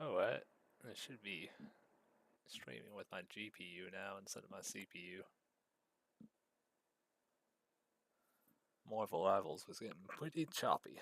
Oh, what? I should be streaming with my GPU now instead of my CPU. Marvel Rivals was getting pretty choppy.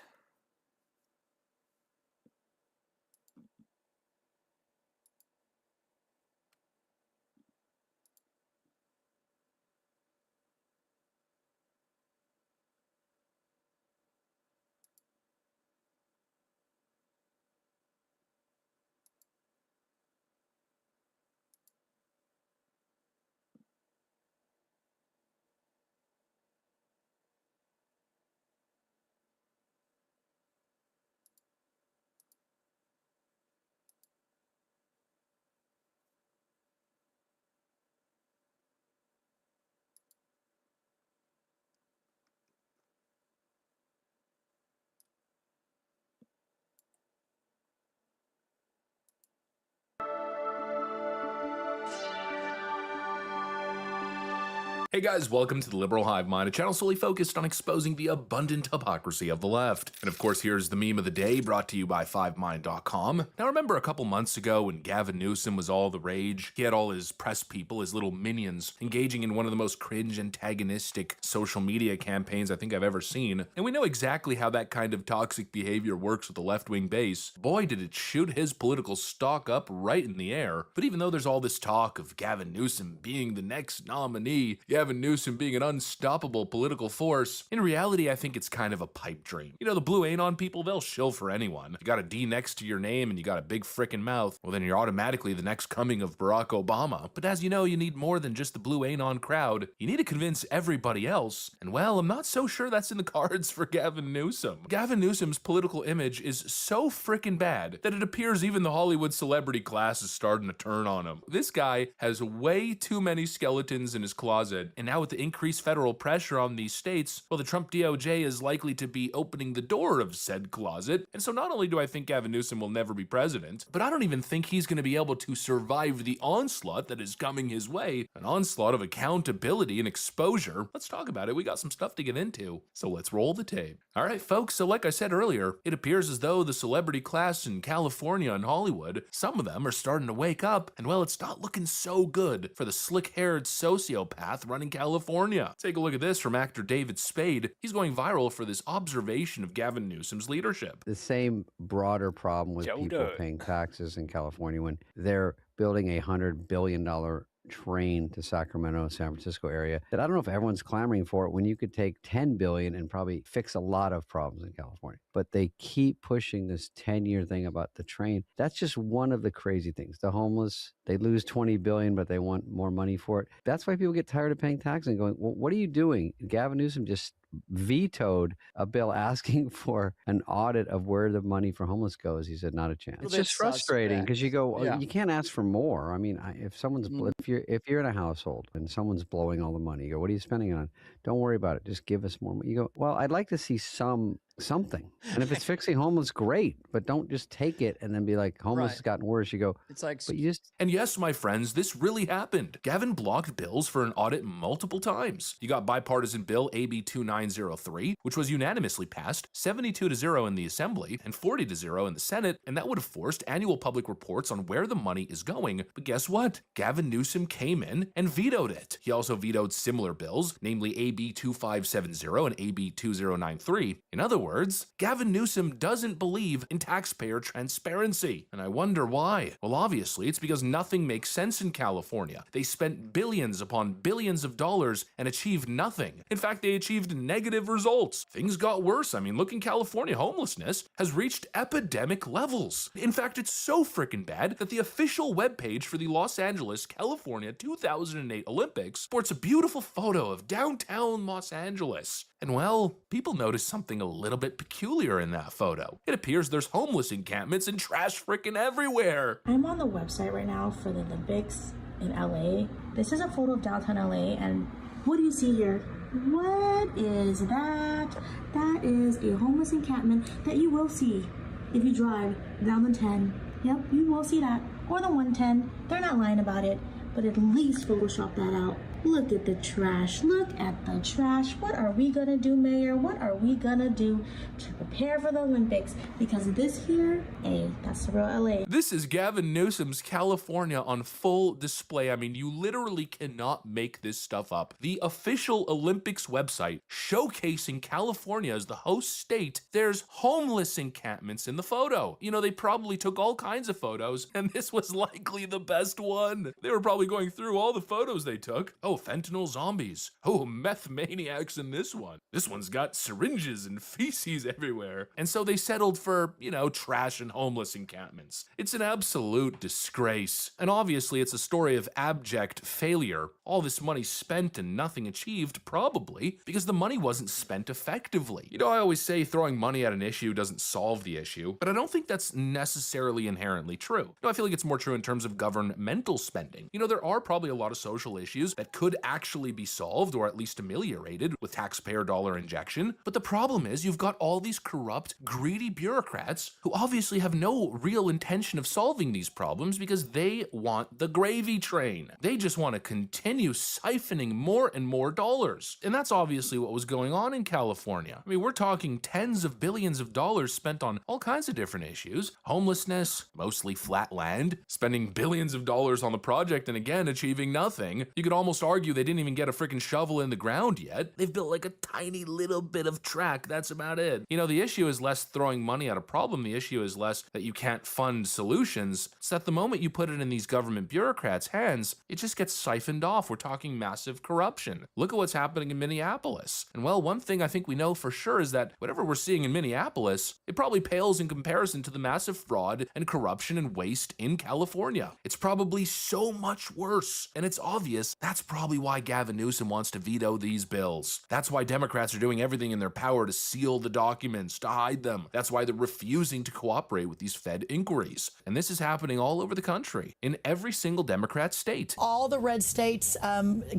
Hey guys, welcome to the Liberal Hive Mind, a channel solely focused on exposing the abundant hypocrisy of the left. And of course, here's the meme of the day, brought to you by 5mind.com. Now remember a couple months ago when Gavin Newsom was all the rage? He had all his press people, his little minions, engaging in one of the most cringe, antagonistic social media campaigns I think I've ever seen. And we know exactly how that kind of toxic behavior works with the left-wing base. Boy, did it shoot his political stock up right in the air. But even though there's all this talk of Gavin Newsom being the next nominee, Gavin Newsom being an unstoppable political force, in reality I think it's kind of a pipe dream. You know, the blue anon people, they'll shill for anyone. You got a D next to your name and you got a big frickin' mouth, well then you're automatically the next coming of Barack Obama. But as you know, you need more than just the blue anon crowd. You need to convince everybody else, and well, I'm not so sure that's in the cards for Gavin Newsom. Gavin Newsom's political image is so frickin' bad that it appears even the Hollywood celebrity class is starting to turn on him. This guy has way too many skeletons in his closet, and now with the increased federal pressure on these states, well, the Trump DOJ is likely to be opening the door of said closet. And so not only do I think Gavin Newsom will never be president, but I don't even think he's going to be able to survive the onslaught that is coming his way, an onslaught of accountability and exposure. Let's talk about it. We got some stuff to get into, so let's roll the tape. All right, folks, so like I said earlier, it appears as though the celebrity class in California and Hollywood, some of them are starting to wake up, and well, it's not looking so good for the slick-haired sociopath running California. Take a look at this from actor David Spade. He's going viral for this observation of Gavin Newsom's leadership. The same broader problem with people paying taxes in California when they're building a $100 billion train to Sacramento, San Francisco area, that I don't know if everyone's clamoring for it when you could take 10 billion and probably fix a lot of problems in California. But they keep pushing this 10-year thing about the train. That's just one of the crazy things. The homeless, they lose 20 billion, but they want more money for it. That's why people get tired of paying taxes and going, well, what are you doing? Gavin Newsom just vetoed a bill asking for an audit of where the money for homeless goes. He said, not a chance. Well, it's just frustrating because you go, well, you can't ask for more. I mean, if someone's, if you're in a household and someone's blowing all the money, you go, what are you spending it on? Don't worry about it. Just give us more money. You go, well, I'd like to see something. And if it's fixing homeless, great, but don't just take it and then be like, homeless has gotten worse. You go, it's like, but you just. And yes, my friends, this really happened. Gavin blocked bills for an audit multiple times. You got bipartisan bill AB 2903, which was unanimously passed, 72-0 in the Assembly and 40-0 in the Senate, and that would have forced annual public reports on where the money is going. But guess what? Gavin Newsom came in and vetoed it. He also vetoed similar bills, namely AB 2570 and AB 2093. In other words, Gavin Newsom doesn't believe in taxpayer transparency. And I wonder why. Well, obviously, it's because nothing makes sense in California. They spent billions upon billions of dollars and achieved nothing. In fact, they achieved negative results. Things got worse. I mean, look in California, homelessness has reached epidemic levels. In fact, it's so freaking bad that the official webpage for the Los Angeles, California 2008 Olympics sports a beautiful photo of downtown Los Angeles. And well, people noticed something a little bit peculiar in that photo. It appears there's homeless encampments and trash frickin' everywhere. I'm on the website right now for the Olympics in LA. This is a photo of downtown LA, and what do you see here? What is that? That is a homeless encampment that you will see if you drive down the 10. Yep, you will see that. Or the 110. They're not lying about it, but at least Photoshop that out. Look at the trash. Look at the trash. What are we gonna do, Mayor? What are we gonna do to prepare for the Olympics? Because this here, hey, that's the real LA. This is Gavin Newsom's California on full display. I mean, you literally cannot make this stuff up. The official Olympics website showcasing California as the host state, there's homeless encampments in the photo. You know, they probably took all kinds of photos, and this was likely the best one. They were probably going through all the photos they took. Oh, fentanyl zombies. Oh, meth maniacs in this one. This one's got syringes and feces everywhere. And so they settled for, you know, trash and homeless encampments. It's an absolute disgrace. And obviously it's a story of abject failure. All this money spent and nothing achieved, probably because the money wasn't spent effectively. You know, I always say throwing money at an issue doesn't solve the issue, but I don't think that's necessarily inherently true. You know, I feel like it's more true in terms of governmental spending. You know, there are probably a lot of social issues that could actually be solved or at least ameliorated with taxpayer dollar injection. But the problem is you've got all these corrupt, greedy bureaucrats who obviously have no real intention of solving these problems because they want the gravy train. They just want to continue siphoning more and more dollars. And that's obviously what was going on in California. I mean, we're talking tens of billions of dollars spent on all kinds of different issues. Homelessness, mostly flat land, spending billions of dollars on the project and again achieving nothing. You could almost argue they didn't even get a freaking shovel in the ground yet. They've built like a tiny little bit of track. That's about it. You know, the issue is less throwing money at a problem. The issue is less that you can't fund solutions. It's that the moment you put it in these government bureaucrats' hands, it just gets siphoned off. We're talking massive corruption. Look at what's happening in Minneapolis. And well, one thing I think we know for sure is that whatever we're seeing in Minneapolis, it probably pales in comparison to the massive fraud and corruption and waste in California. It's probably so much worse. And it's obvious that's probably why Gavin Newsom wants to veto these bills. That's why Democrats are doing everything in their power to seal the documents, to hide them. That's why they're refusing to cooperate with these Fed inquiries. And this is happening all over the country, in every single Democrat state. All the red states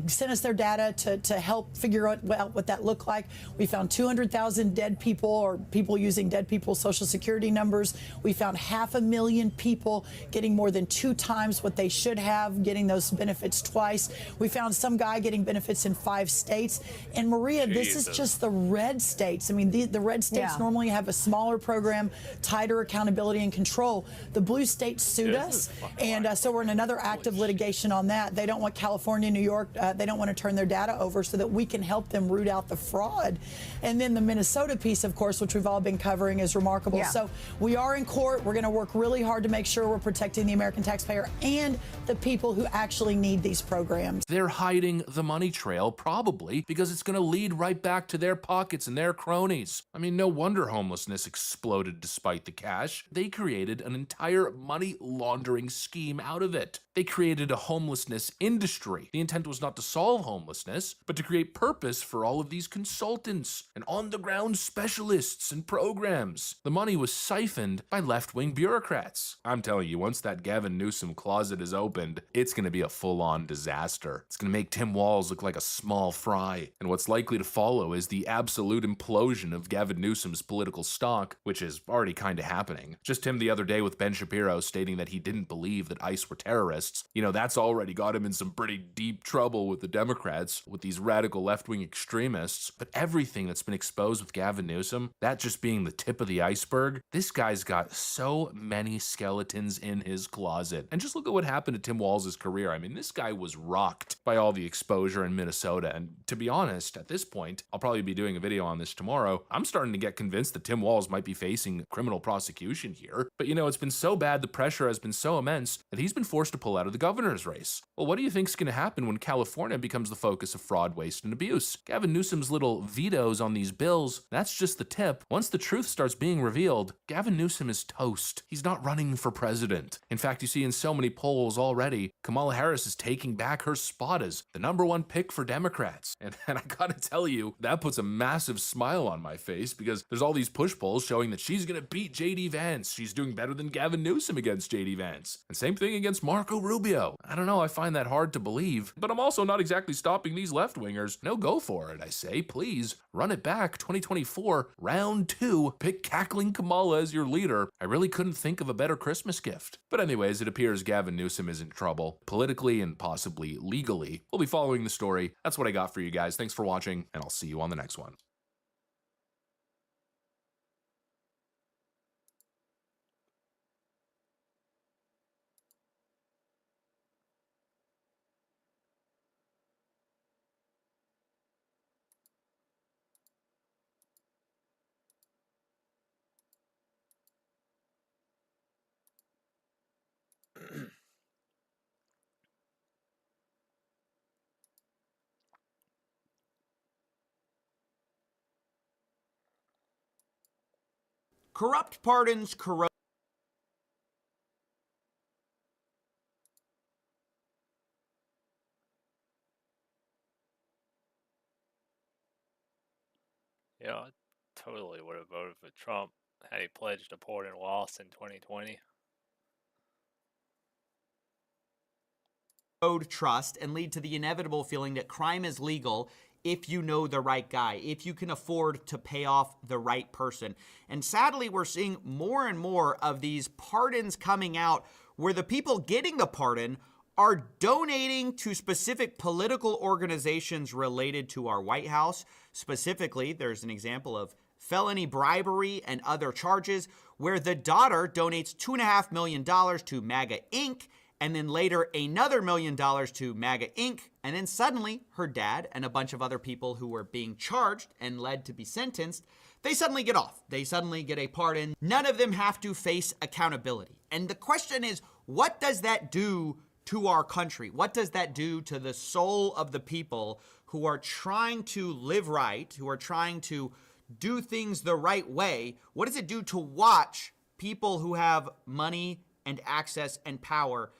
sent us their data to help figure out what that looked like. We found 200,000 dead people or people using dead people's social security numbers. We found 500,000 people getting more than 2 times what they should have, getting those benefits twice. We found some guy getting benefits in 5 states. And Maria, this is just the red states. I mean, the red states normally have a smaller program, tighter accountability and control. The blue states sued us, and so we're in another active litigation on that. They don't want California, New York, they don't want to turn their data over so that we can help them root out the fraud. And then the Minnesota piece, of course, which we've all been covering, is remarkable. So we are in court. We're going to work really hard to make sure we're protecting the American taxpayer and the people who actually need these programs. They're hiding the money trail, probably because it's going to lead right back to their pockets and their cronies. I mean, no wonder homelessness exploded despite the cash. They created an entire money laundering scheme out of it. They created a homelessness industry. The intent was not to solve homelessness, but to create purpose for all of these consultants and on-the-ground specialists and programs. The money was siphoned by left-wing bureaucrats. I'm telling you, once that Gavin Newsom closet is opened, it's going to be a full-on disaster. It's going to make Tim Walz look like a small fry. And what's likely to follow is the absolute implosion of Gavin Newsom's political stock, which is already kind of happening. Just him the other day with Ben Shapiro stating that he didn't believe that ICE were terrorists. You know, that's already got him in some pretty deep trouble with the Democrats, with these radical left-wing extremists. But everything that's been exposed with Gavin Newsom, that just being the tip of the iceberg, this guy's got so many skeletons in his closet. And just look at what happened to Tim Walz's career. I mean, this guy was rocked by all the exposure in Minnesota. And to be honest, at this point, I'll probably be doing a video on this tomorrow, I'm starting to get convinced that Tim Walz might be facing criminal prosecution here. But you know, it's been so bad, the pressure has been so immense that he's been forced to pull out of the governor's race. Well, what do you think is going to happen when California becomes the focus of fraud, waste, and abuse? Gavin Newsom's little vetoes on these bills, that's just the tip. Once the truth starts being revealed, Gavin Newsom is toast. He's not running for president. In fact, you see in so many polls already, Kamala Harris is taking back her spot as the #1 pick for Democrats. And I gotta tell you, that puts a massive smile on my face because there's all these push polls showing that she's gonna beat J.D. Vance. She's doing better than Gavin Newsom against J.D. Vance. And same thing against Marco Rubio. I don't know, I find that hard to believe, but I'm also not exactly stopping these left-wingers. No, go for it, I say, please. Run it back, 2024, round 2, pick cackling Kamala as your leader. I really couldn't think of a better Christmas gift. But anyways, it appears Gavin Newsom is in trouble, politically and possibly legally. We'll be following the story. That's what I got for you guys. Thanks for watching, and I'll see you on the next one. Corrupt pardons corrupt. Yeah, I totally would have voted for Trump had he pledged to pardon loss in 2020. Trust and lead to the inevitable feeling that crime is legal if you know the right guy, if you can afford to pay off the right person. And sadly, we're seeing more and more of these pardons coming out where the people getting the pardon are donating to specific political organizations related to our White House. Specifically, there's an example of felony bribery and other charges where the daughter donates $2.5 million to MAGA Inc., and then later another $1 million to MAGA Inc., and then suddenly her dad and a bunch of other people who were being charged and led to be sentenced, they suddenly get off. They suddenly get a pardon. None of them have to face accountability. And the question is, what does that do to our country? What does that do to the soul of the people who are trying to live right, who are trying to do things the right way? What does it do to watch people who have money and access and power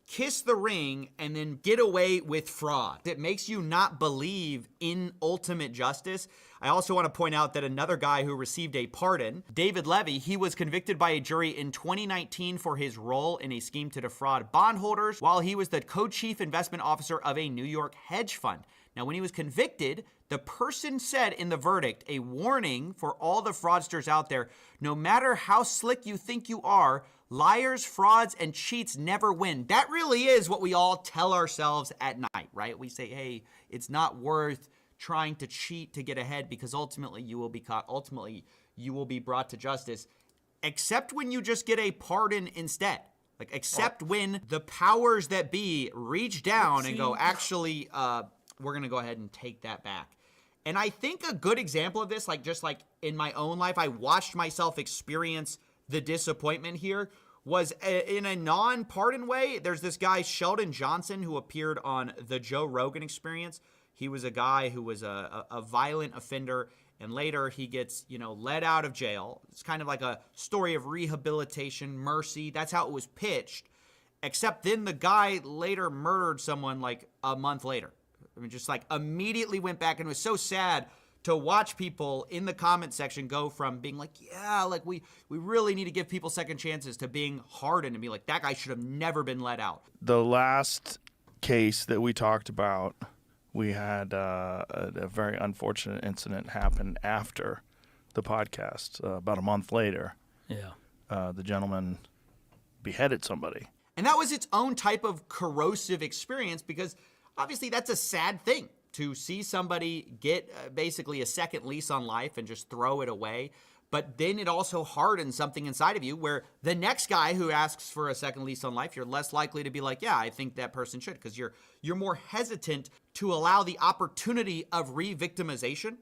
kiss the ring and then get away with fraud? It makes you not believe in ultimate justice. I also want to point out that another guy who received a pardon, David Levy, he was convicted by a jury in 2019 for his role in a scheme to defraud bondholders while he was the co-chief investment officer of a New York hedge fund. Now, when he was convicted, the person said in the verdict, a warning for all the fraudsters out there, no matter how slick you think you are, liars, frauds, and cheats never win. That really is what we all tell ourselves at night, right? We say, hey, it's not worth trying to cheat to get ahead because ultimately you will be caught. Ultimately, you will be brought to justice, except when you just get a pardon instead. Like, except when the powers that be reach down and go, actually, we're going to go ahead and take that back. And I think a good example of this, like just like in my own life, I watched myself experience the disappointment here, was in a non-pardon way. There's this guy, Sheldon Johnson, who appeared on the Joe Rogan Experience. He was a guy who was a violent offender, and later he gets, let out of jail. It's kind of like a story of rehabilitation, mercy. That's how it was pitched, except then the guy later murdered someone like a month later. I mean, just like immediately went back, and it was so sad to watch people in the comment section go from being like, yeah, like we really need to give people second chances, to being hardened and be like, that guy should have never been let out. The last case that we talked about, we had a very unfortunate incident happen after the podcast, about a month later. Yeah. The gentleman beheaded somebody. And that was its own type of corrosive experience, because obviously that's a sad thing to see somebody get basically a second lease on life and just throw it away. But then it also hardens something inside of you where the next guy who asks for a second lease on life, you're less likely to be like, yeah, I think that person should, because you're more hesitant to allow the opportunity of re-victimization.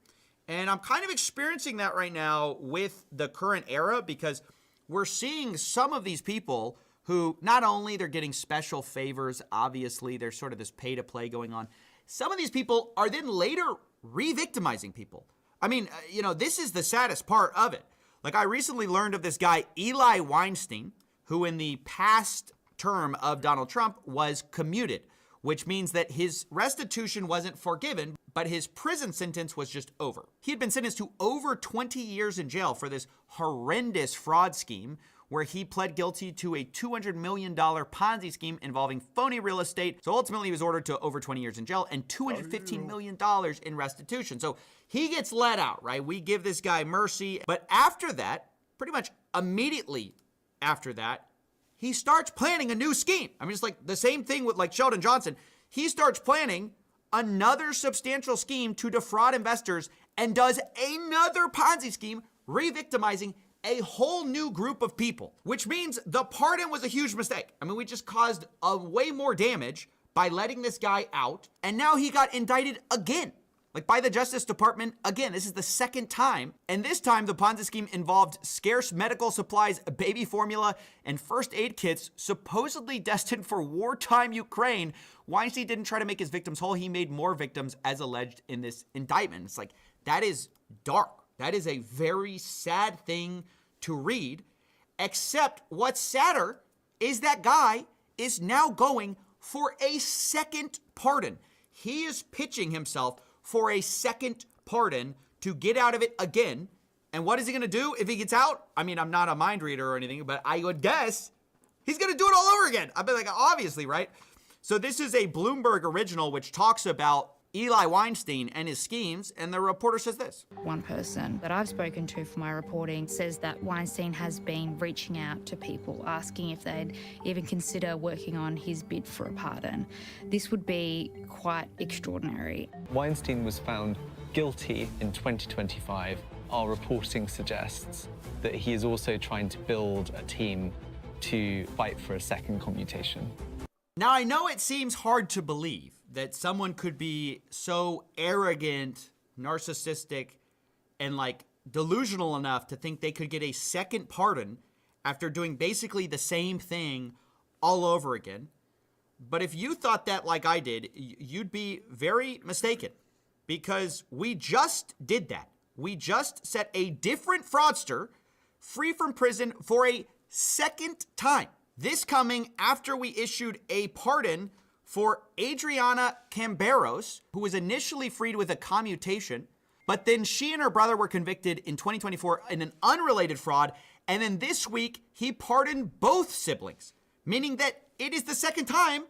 And I'm kind of experiencing that right now with the current era, because we're seeing some of these people who not only they're getting special favors, obviously there's sort of this pay to play going on. Some of these people are then later re-victimizing people. I mean, this is the saddest part of it. Like, I recently learned of this guy, Eli Weinstein, who in the past term of Donald Trump was commuted, which means that his restitution wasn't forgiven, but his prison sentence was just over. He had been sentenced to over 20 years in jail for this horrendous fraud scheme where he pled guilty to a $200 million Ponzi scheme involving phony real estate. So ultimately, he was ordered to over 20 years in jail and $215 million in restitution. So he gets let out, right? We give this guy mercy. But after that, pretty much immediately after that, he starts planning a new scheme. I mean, it's like the same thing with like Sheldon Johnson. He starts planning another substantial scheme to defraud investors and does another Ponzi scheme, re-victimizing a whole new group of people, which means the pardon was a huge mistake. I mean, we just caused a way more damage by letting this guy out, and now he got indicted again. Like by the Justice Department, again, this is the second time. And this time, the Ponzi scheme involved scarce medical supplies, baby formula, and first aid kits supposedly destined for wartime Ukraine. Weinstein didn't try to make his victims whole. He made more victims as alleged in this indictment. It's like, that is dark. That is a very sad thing to read. Except what's sadder is that guy is now going for a second pardon. He is pitching himself for a second pardon to get out of it again. And what is he going to do if he gets out? I mean, I'm not a mind reader or anything, but I would guess he's going to do it all over again. I'd be like, obviously, right? So this is a Bloomberg original, which talks about Eli Weinstein and his schemes, and the reporter says this. One person that I've spoken to for my reporting says that Weinstein has been reaching out to people, asking if they'd even consider working on his bid for a pardon. This would be quite extraordinary. Weinstein was found guilty in 2025. Our reporting suggests that he is also trying to build a team to fight for a second commutation. Now, I know it seems hard to believe that someone could be so arrogant, narcissistic, and like delusional enough to think they could get a second pardon after doing basically the same thing all over again. But if you thought that like I did, you'd be very mistaken, because we just did that. We just set a different fraudster free from prison for a second time. This coming after we issued a pardon for Adriana Camberos, who was initially freed with a commutation, but then she and her brother were convicted in 2024 in an unrelated fraud, and then this week he pardoned both siblings, meaning that it is the second time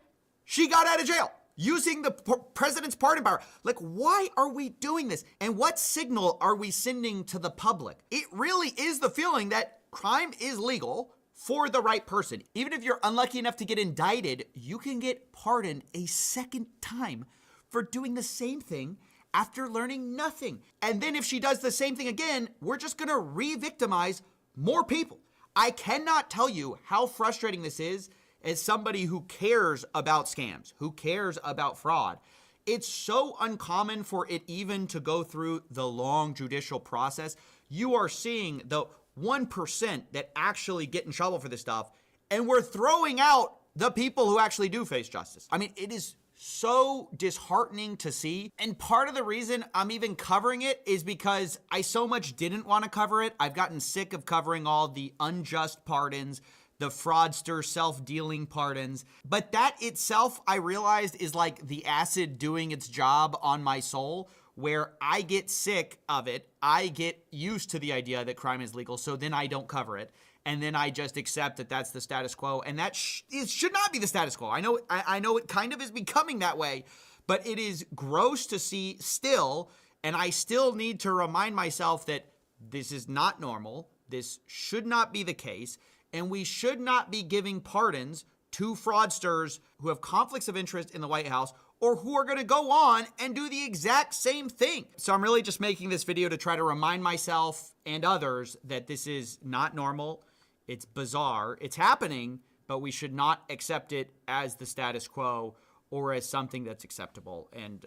she got out of jail using the president's pardon power. Like, why are we doing this? And what signal are we sending to the public? It really is the feeling that crime is legal for the right person. Even if you're unlucky enough to get indicted, you can get pardoned a second time for doing the same thing after learning nothing. And then if she does the same thing again, we're just gonna re-victimize more people. I cannot tell you how frustrating this is as somebody who cares about scams, who cares about fraud. It's so uncommon for it even to go through the long judicial process. You are seeing the 1% that actually get in trouble for this stuff, and we're throwing out the people who actually do face justice. I mean, it is so disheartening to see. And part of the reason I'm even covering it is because I so much didn't want to cover it. I've gotten sick of covering all the unjust pardons, the fraudster self-dealing pardons. But that itself, I realized, is like the acid doing its job on my soul, where I get sick of it. I get used to the idea that crime is legal, so then I don't cover it. And then I just accept that that's the status quo. And that it should not be the status quo. I know it kind of is becoming that way, but it is gross to see still. And I still need to remind myself that this is not normal. This should not be the case. And we should not be giving pardons to fraudsters who have conflicts of interest in the White House, or who are going to go on and do the exact same thing. So I'm really just making this video to try to remind myself and others that this is not normal. It's bizarre. It's happening, but we should not accept it as the status quo or as something that's acceptable. And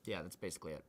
yeah, that's basically it.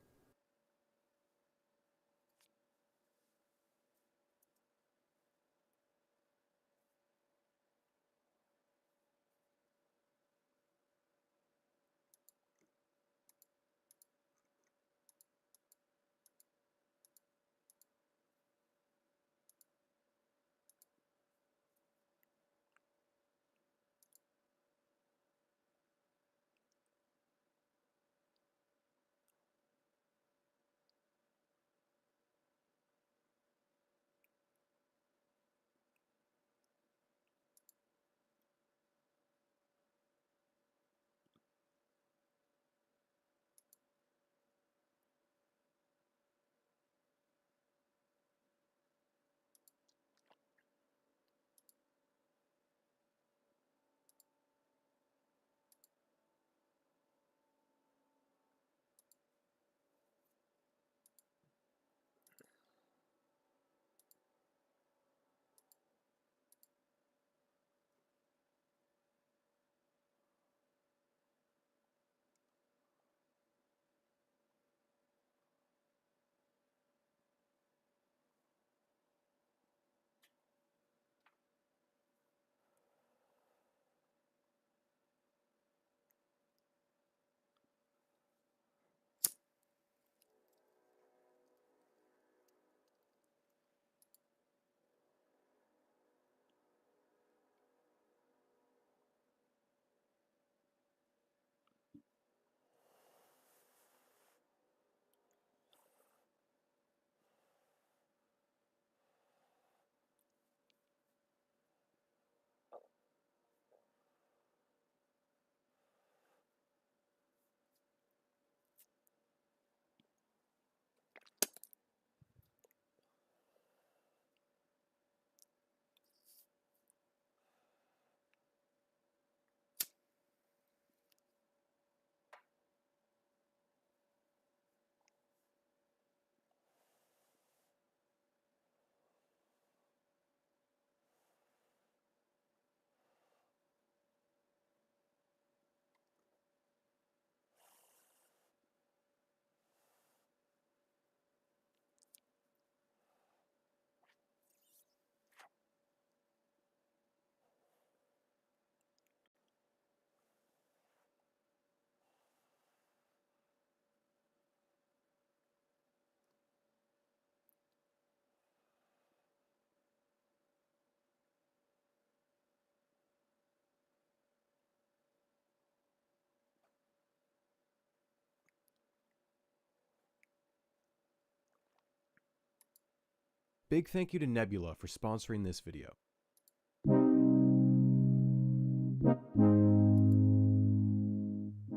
Big thank you to Nebula for sponsoring this video.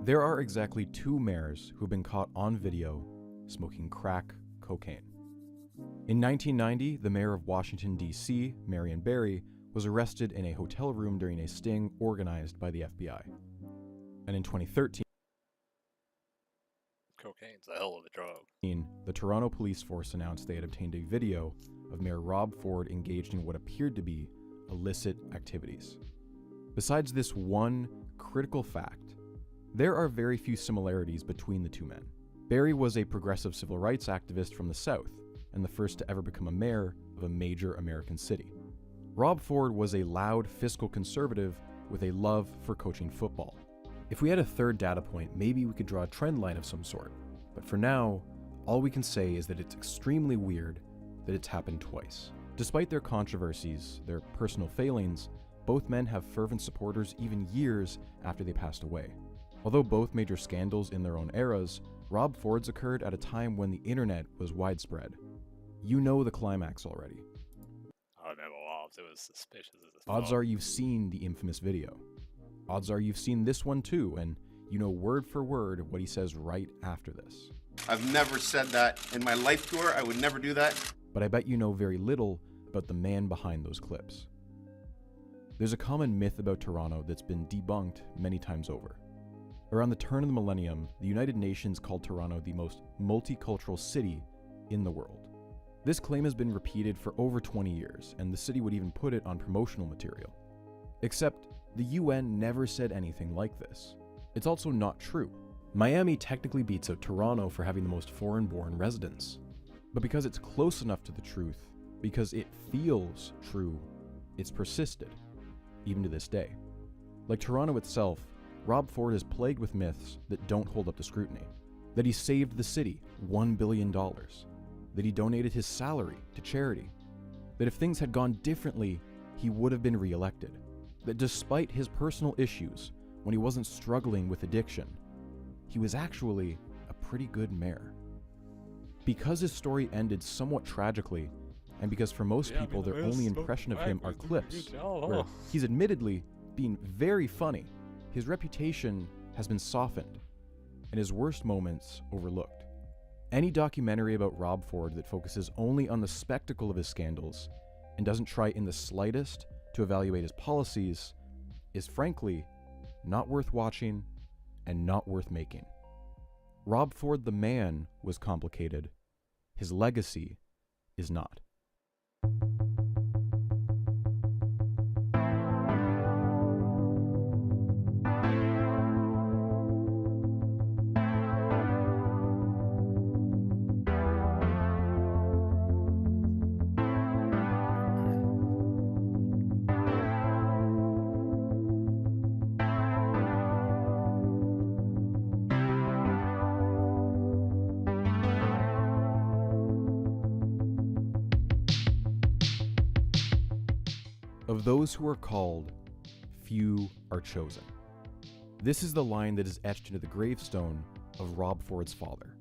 There are exactly 2 mayors who have been caught on video smoking crack cocaine. In 1990, the mayor of Washington, D.C., Marion Barry, was arrested in a hotel room during a sting organized by the FBI. And in 2013, Cocaine's a hell of a drug. the Toronto Police Force announced they had obtained a video of Mayor Rob Ford engaged in what appeared to be illicit activities. Besides this one critical fact, there are very few similarities between the 2 men. Barry was a progressive civil rights activist from the South, and the first to ever become a mayor of a major American city. Rob Ford was a loud fiscal conservative with a love for coaching football. If we had a third data point, maybe we could draw a trend line of some sort. But for now, all we can say is that it's extremely weird that it's happened twice. Despite their controversies, their personal failings, both men have fervent supporters even years after they passed away. Although both major scandals in their own eras, Rob Ford's occurred at a time when the internet was widespread. You know the climax already. I remember Rob's. It was suspicious as Odds fuck. are you've seen the infamous video. Odds are you've seen this one too, and you know word for word what he says right after this. I've never said that in my life tour. I would never do that. But I bet you know very little about the man behind those clips. There's a common myth about Toronto that's been debunked many times over. Around the turn of the millennium, the United Nations called Toronto the most multicultural city in the world. This claim has been repeated for over 20 years, and the city would even put it on promotional material. Except, the UN never said anything like this. It's also not true. Miami technically beats out Toronto for having the most foreign-born residents. But because it's close enough to the truth, because it feels true, it's persisted, even to this day. Like Toronto itself, Rob Ford is plagued with myths that don't hold up to scrutiny. That he saved the city $1 billion. That he donated his salary to charity. That if things had gone differently, he would have been re-elected. That despite his personal issues, when he wasn't struggling with addiction, he was actually a pretty good mayor. Because his story ended somewhat tragically, and because for most people their only impression of him are clips, where he's admittedly being very funny, his reputation has been softened, and his worst moments overlooked. Any documentary about Rob Ford that focuses only on the spectacle of his scandals and doesn't try in the slightest to evaluate his policies is frankly not worth watching and not worth making. Rob Ford the man was complicated. His legacy is not. Of those who are called, few are chosen. This is the line that is etched into the gravestone of Rob Ford's father.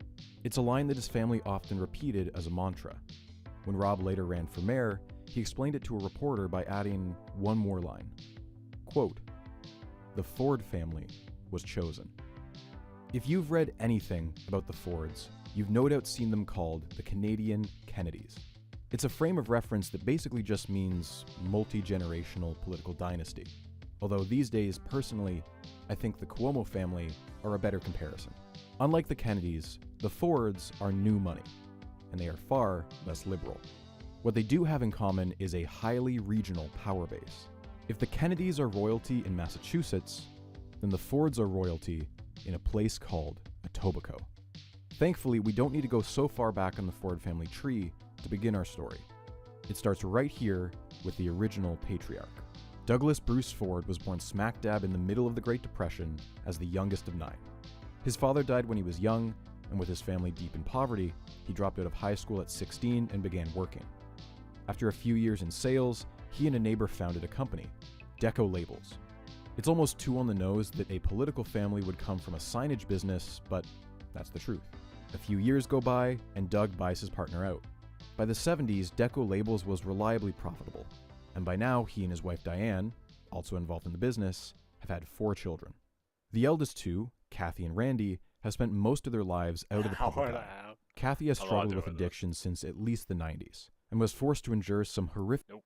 It's a line that his family often repeated as a mantra. When Rob later ran for mayor, he explained it to a reporter by adding one more line. Quote, "The Ford family was chosen." If you've read anything about the Fords, you've no doubt seen them called the Canadian Kennedys. It's a frame of reference that basically just means multi-generational political dynasty. Although these days, personally, I think the Cuomo family are a better comparison. Unlike the Kennedys, the Fords are new money, and they are far less liberal. What they do have in common is a highly regional power base. If the Kennedys are royalty in Massachusetts, then the Fords are royalty in a place called Etobicoke. Thankfully, we don't need to go so far back on the Ford family tree to begin our story. It starts right here with the original patriarch. Douglas Bruce Ford was born smack dab in the middle of the Great Depression as the youngest of 9. His father died when he was young, and with his family deep in poverty, he dropped out of high school at 16 and began working. After a few years in sales, he and a neighbor founded a company, Deco Labels. It's almost too on the nose that a political family would come from a signage business, but that's the truth. A few years go by, and Doug buys his partner out. By the 70s, Deco Labels was reliably profitable, and by now he and his wife Diane, also involved in the business, have had 4 children. The eldest two, Kathy and Randy, have spent most of their lives out of the public eye. Kathy has struggled with addiction since at least the 90s, and was forced to endure some horrific... Nope.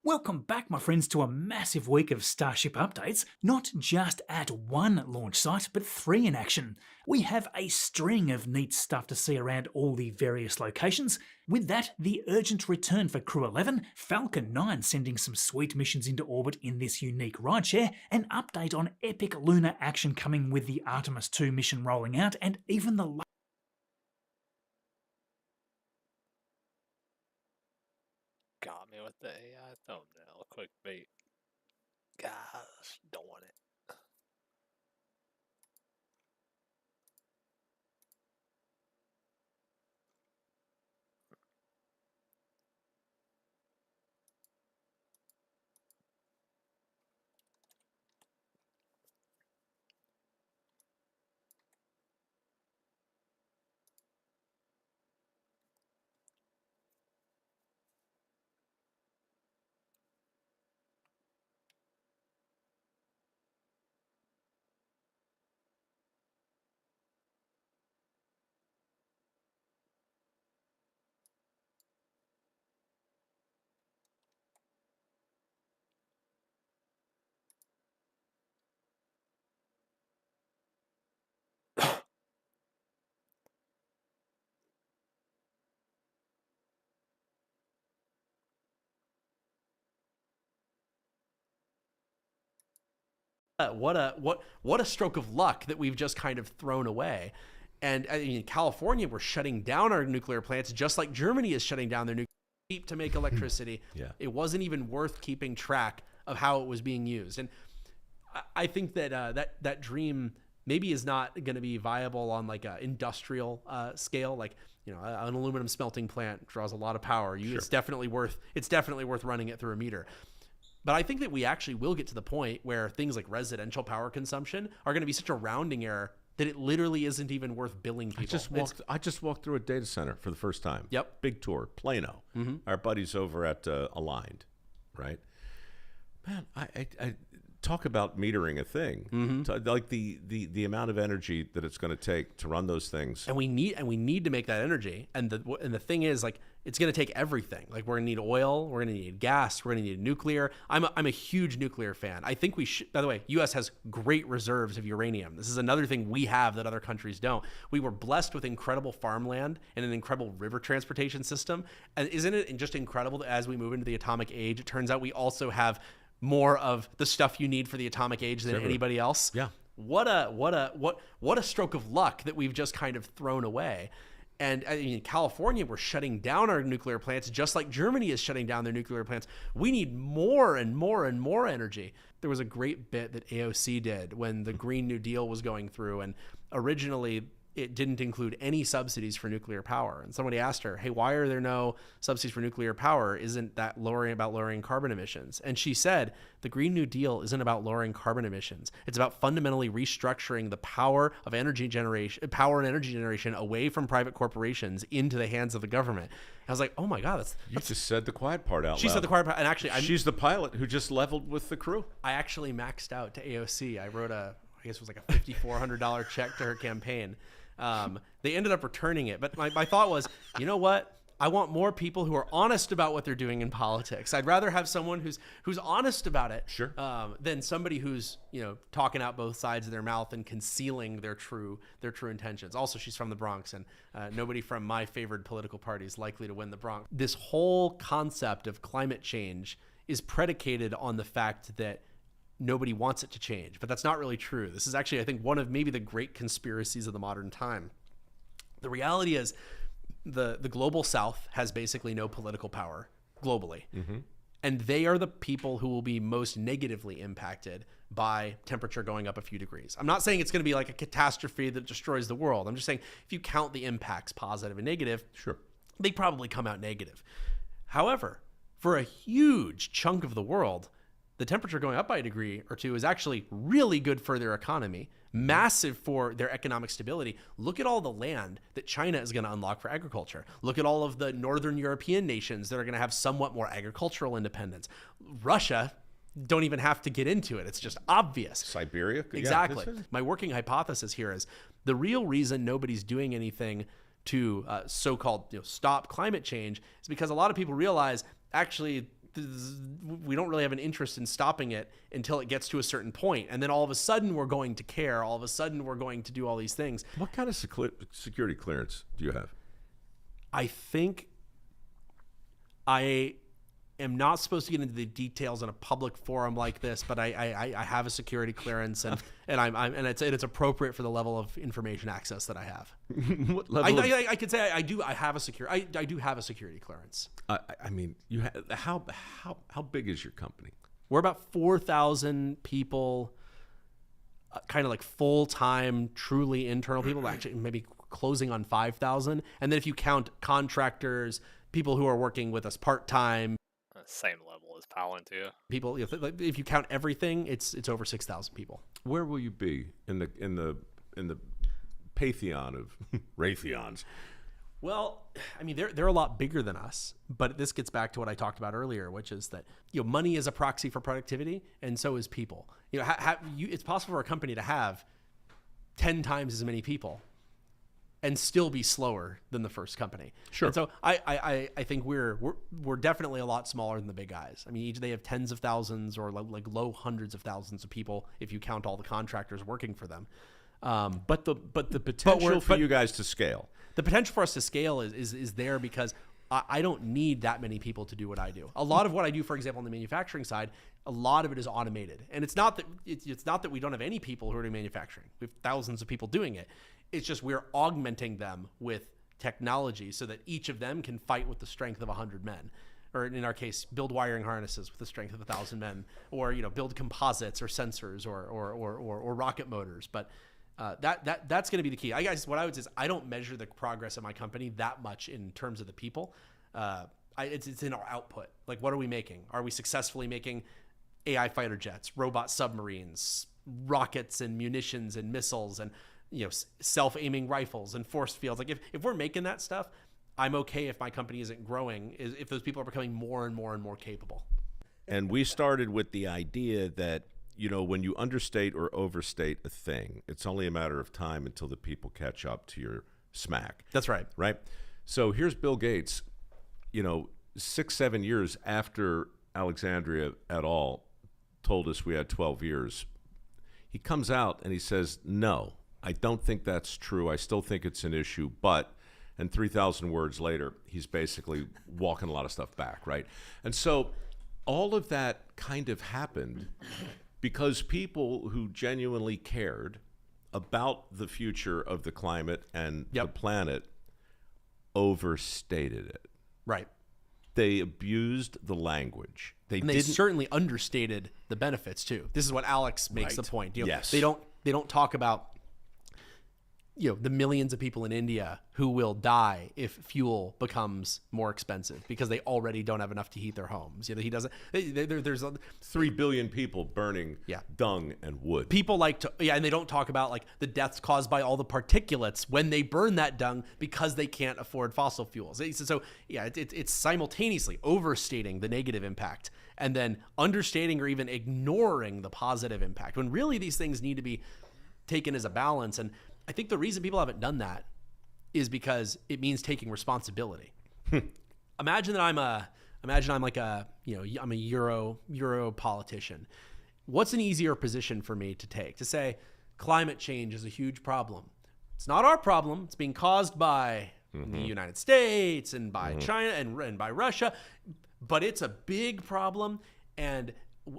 Welcome back, my friends, to a massive week of Starship updates, not just at one launch site, but 3 in action. We have a string of neat stuff to see around all the various locations. With that, the urgent return for Crew 11, Falcon 9 sending some sweet missions into orbit in this unique rideshare, an update on epic lunar action coming with the Artemis 2 mission rolling out, and even the Got me with the AI thumbnail. Quick bait. Gosh, don't want it. What a stroke of luck that we've just kind of thrown away. And I mean, in California, we're shutting down our nuclear plants, just like Germany is shutting down their nuclear plants to make electricity. Yeah. It wasn't even worth keeping track of how it was being used. And I think that that dream maybe is not going to be viable on like an industrial scale. Like, you know, an aluminum smelting plant draws a lot of power. Sure. It's definitely worth running it through a meter. But I think that we actually will get to the point where things like residential power consumption are going to be such a rounding error that it literally isn't even worth billing people. I just walked through a data center for the first time. Yep. Big tour, Plano. Mm-hmm. Our buddies over at Aligned, right? Man, I talk about metering a thing. Mm-hmm. Like the amount of energy that it's going to take to run those things. And we need to make that energy. And the thing is, like, it's going to take everything. Like, we're going to need oil, we're going to need gas, we're going to need nuclear. I'm a huge nuclear fan. I think we should. By the way, U.S. has great reserves of uranium. This is another thing we have that other countries don't. We were blessed with incredible farmland and an incredible river transportation system. And isn't it just incredible that as we move into the atomic age, it turns out we also have more of the stuff you need for the atomic age than anybody else? Yeah. What a stroke of luck that we've just kind of thrown away. And I mean, California, we're shutting down our nuclear plants, just like Germany is shutting down their nuclear plants. We need more and more and more energy. There was a great bit that AOC did when the Green New Deal was going through, and originally it didn't include any subsidies for nuclear power. And somebody asked her, hey, why are there no subsidies for nuclear power? Isn't that lowering carbon emissions? And she said, the Green New Deal isn't about lowering carbon emissions. It's about fundamentally restructuring the power and energy generation away from private corporations into the hands of the government. I was like, oh my God, You just said the quiet part out loud. She said the quiet part, and actually, she's the pilot who just leveled with the crew. I actually maxed out to AOC. I wrote I guess it was like a $5,400 check to her campaign. They ended up returning it. But my thought was, you know what? I want more people who are honest about what they're doing in politics. I'd rather have someone who's honest about it, sure, than somebody who's, talking out both sides of their mouth and concealing their true intentions. Also, she's from the Bronx, and nobody from my favored political party is likely to win the Bronx. This whole concept of climate change is predicated on the fact that nobody wants it to change, but that's not really true. This is actually, I think, one of maybe the great conspiracies of the modern time. The reality is the global South has basically no political power globally. Mm-hmm. And they are the people who will be most negatively impacted by temperature going up a few degrees. I'm not saying it's going to be like a catastrophe that destroys the world. I'm just saying if you count the impacts, positive and negative, sure, they probably come out negative. However, for a huge chunk of the world, the temperature going up by a degree or two is actually really good for their economy, massive for their economic stability. Look at all the land that China is going to unlock for agriculture. Look at all of the Northern European nations that are going to have somewhat more agricultural independence. Russia, don't even have to get into it. It's just obvious. Siberia? Exactly. My working hypothesis here is the real reason nobody's doing anything to so-called stop climate change is because a lot of people realize actually we don't really have an interest in stopping it until it gets to a certain point. And then all of a sudden we're going to care. All of a sudden we're going to do all these things. What kind of security clearance do you have? I think I am not supposed to get into the details in a public forum like this, but I have a security clearance, and it's appropriate for the level of information access that I have. What level? I could say I do have a security clearance. I mean, how big is your company? We're about 4,000 people, kind of like full-time, truly internal people. Actually, maybe closing on 5,000, and then if you count contractors, people who are working with us part-time. Same level as Palantir. People, if you count everything, it's over 6,000 people. Where will you be in the pantheon of Raytheons? Well, I mean, they're a lot bigger than us, but this gets back to what I talked about earlier, which is that money is a proxy for productivity, and so is people. It's possible for a company to have 10 times as many people and still be slower than the first company. Sure. And so I think we're definitely a lot smaller than the big guys. I mean, they have tens of thousands or like low hundreds of thousands of people if you count all the contractors working for them. But the potential for you guys to scale. The potential for us to scale is there because I don't need that many people to do what I do. A lot of what I do, for example, on the manufacturing side, a lot of it is automated. And it's not that we don't have any people who are doing manufacturing. We have thousands of people doing it. It's just we're augmenting them with technology so that each of them can fight with the strength of 100 men. Or in our case, build wiring harnesses with the strength of 1,000 men, or build composites or sensors or rocket motors. But that's going to be the key. What I would say is I don't measure the progress of my company that much in terms of the people. It's in our output. Like, what are we making? Are we successfully making AI fighter jets, robot submarines, rockets and munitions and missiles and self-aiming rifles and force fields? Like if we're making that stuff, I'm okay if my company isn't growing, if those people are becoming more and more and more capable. And we started with the idea that, when you understate or overstate a thing, it's only a matter of time until the people catch up to your smack. That's right. Right? So here's Bill Gates, 6-7 years after Alexandria et al. Told us we had 12 years. He comes out and he says, no, I don't think that's true. I still think it's an issue, and 3,000 words later, he's basically walking a lot of stuff back, right? And so all of that kind of happened because people who genuinely cared about the future of the climate and the planet overstated it. Right. They abused the language. They certainly understated the benefits too. This is what Alex makes the point. Yes. They don't talk about the millions of people in India who will die if fuel becomes more expensive because they already don't have enough to heat their homes. He doesn't. There's 3 billion people burning dung and wood. People like to, and they don't talk about like the deaths caused by all the particulates when they burn that dung because they can't afford fossil fuels. So it's simultaneously overstating the negative impact and then understating or even ignoring the positive impact when really these things need to be taken as a balance. And I think the reason people haven't done that is because it means taking responsibility. Imagine I'm like a Euro politician. What's an easier position for me to take? To say climate change is a huge problem. It's not our problem. It's being caused by the United States and by China and by Russia, but it's a big problem, and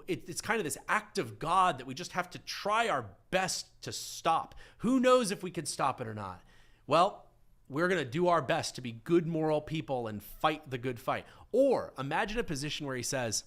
it's kind of this act of God that we just have to try our best to stop. Who knows if we can stop it or not? Well, we're going to do our best to be good moral people and fight the good fight. Or imagine a position where he says,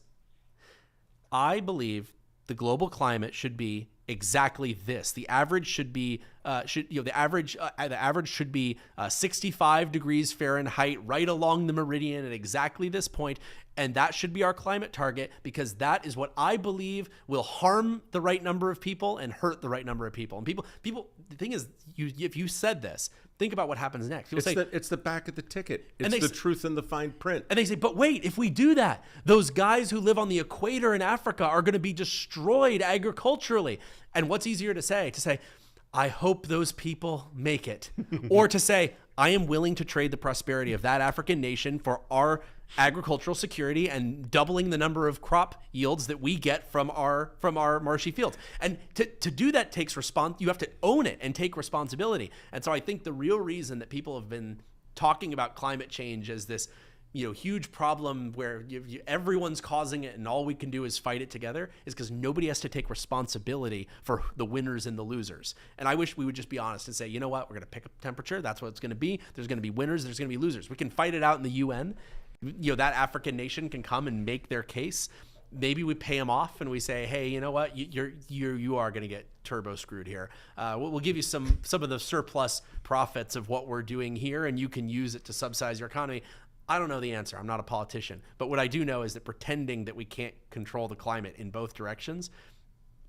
I believe the global climate should be exactly this. The average should be the average should be 65 degrees Fahrenheit right along the meridian at exactly this point, and that should be our climate target because that is what I believe will harm the right number of people and hurt the right number of people. And people. The thing is, if you said this, think about what happens next. It's the back of the ticket. It's the truth in the fine print. And they say, but wait, if we do that, those guys who live on the equator in Africa are going to be destroyed agriculturally. And what's easier to say? To say, I hope those people make it. Or to say, I am willing to trade the prosperity of that African nation for our agricultural security and doubling the number of crop yields that we get from our marshy fields. And to do that takes you have to own it and take responsibility. And so I think the real reason that people have been talking about climate change as this huge problem where everyone's causing it and all we can do is fight it together is because nobody has to take responsibility for the winners and the losers. And I wish we would just be honest and say, you know what, we're going to pick a temperature. That's what it's going to be. There's going to be winners. There's going to be losers. We can fight it out in the UN. That African nation can come and make their case. Maybe we pay them off and we say, hey, you know what, you are going to get turbo screwed here. We'll give you some of the surplus profits of what we're doing here, and you can use it to subsidize your economy. I don't know the answer. I'm not a politician. But what I do know is that pretending that we can't control the climate in both directions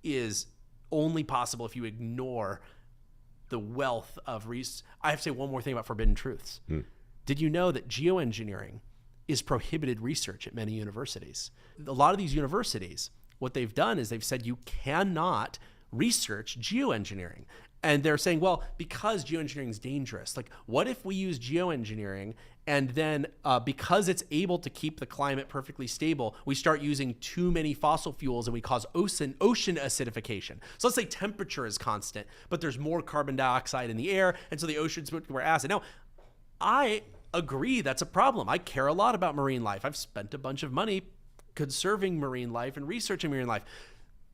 is only possible if you ignore the wealth of I have to say one more thing about forbidden truths. Did you know that geoengineering is prohibited research at many universities? A lot of these universities, what they've done is they've said you cannot research geoengineering. And they're saying, well, because geoengineering is dangerous, like what if we use geoengineering and then because it's able to keep the climate perfectly stable, we start using too many fossil fuels and we cause ocean acidification. So let's say temperature is constant, but there's more carbon dioxide in the air, and so the oceans more acid. Now, I agree that's a problem. I care a lot about marine life. I've spent a bunch of money conserving marine life and researching marine life.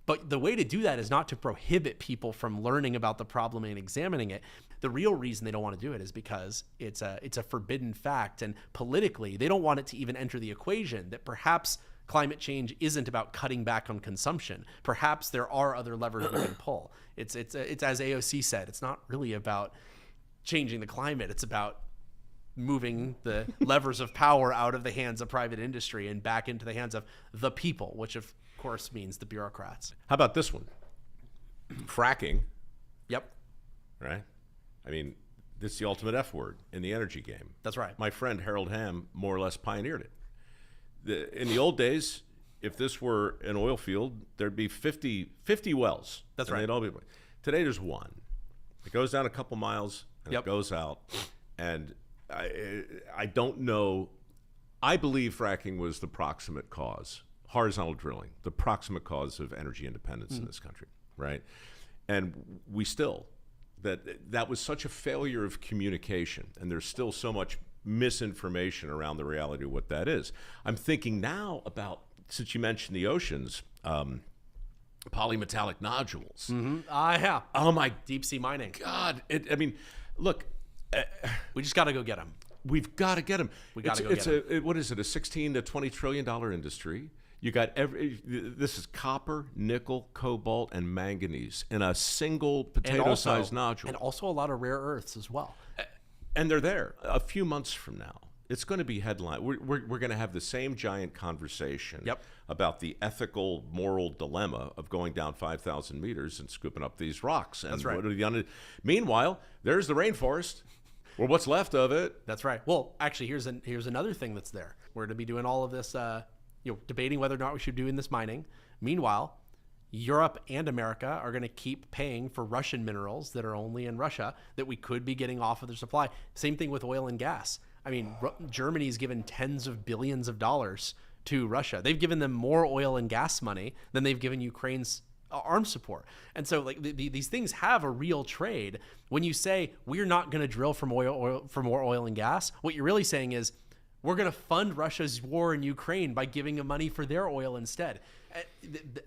But the way to do that is not to prohibit people from learning about the problem and examining it. The real reason they don't want to do it is because it's a forbidden fact, and politically they don't want it to even enter the equation that perhaps climate change isn't about cutting back on consumption. Perhaps there are other levers we can pull. It's as AOC said, it's not really about changing the climate. It's about moving the levers of power out of the hands of private industry and back into the hands of the people, which of course means the bureaucrats. How about this one? Fracking. Yep. Right? I mean, this is the ultimate F word in the energy game. That's right. My friend Harold Hamm more or less pioneered it. In the old days, if this were an oil field, there'd be 50 wells. That's right. They'd all be, today there's one. It goes down a couple miles and it goes out. And I don't know. I believe fracking was the proximate cause. Horizontal drilling, the proximate cause of energy independence in this country, right? And that was such a failure of communication, and there's still so much misinformation around the reality of what that is. I'm thinking now about, since you mentioned the oceans, polymetallic nodules. Yeah. Oh my, deep sea mining. God, I mean, look, we just got to go get them. We've got to get them. We got to go get them. What is it? A $16 to $20 trillion industry. You got this is copper, nickel, cobalt, and manganese in a single potato-sized nodule, and also a lot of rare earths as well. And they're there. A few months from now, it's going to be headline. We're going to have the same giant conversation about the ethical, moral dilemma of going down 5,000 meters and scooping up these rocks. And That's right. Meanwhile, there's the rainforest, or what's left of it. That's right. Well, actually, here's another thing that's there. We're going to be doing all of this, debating whether or not we should be doing this mining. Meanwhile, Europe and America are going to keep paying for Russian minerals that are only in Russia that we could be getting off of their supply. Same thing with oil and gas. I mean, Germany's given tens of billions of dollars to Russia. They've given them more oil and gas money than they've given Ukraine's arms support. And so like these things have a real trade. When you say we're not going to drill for more oil and gas, what you're really saying is we're going to fund Russia's war in Ukraine by giving them money for their oil instead.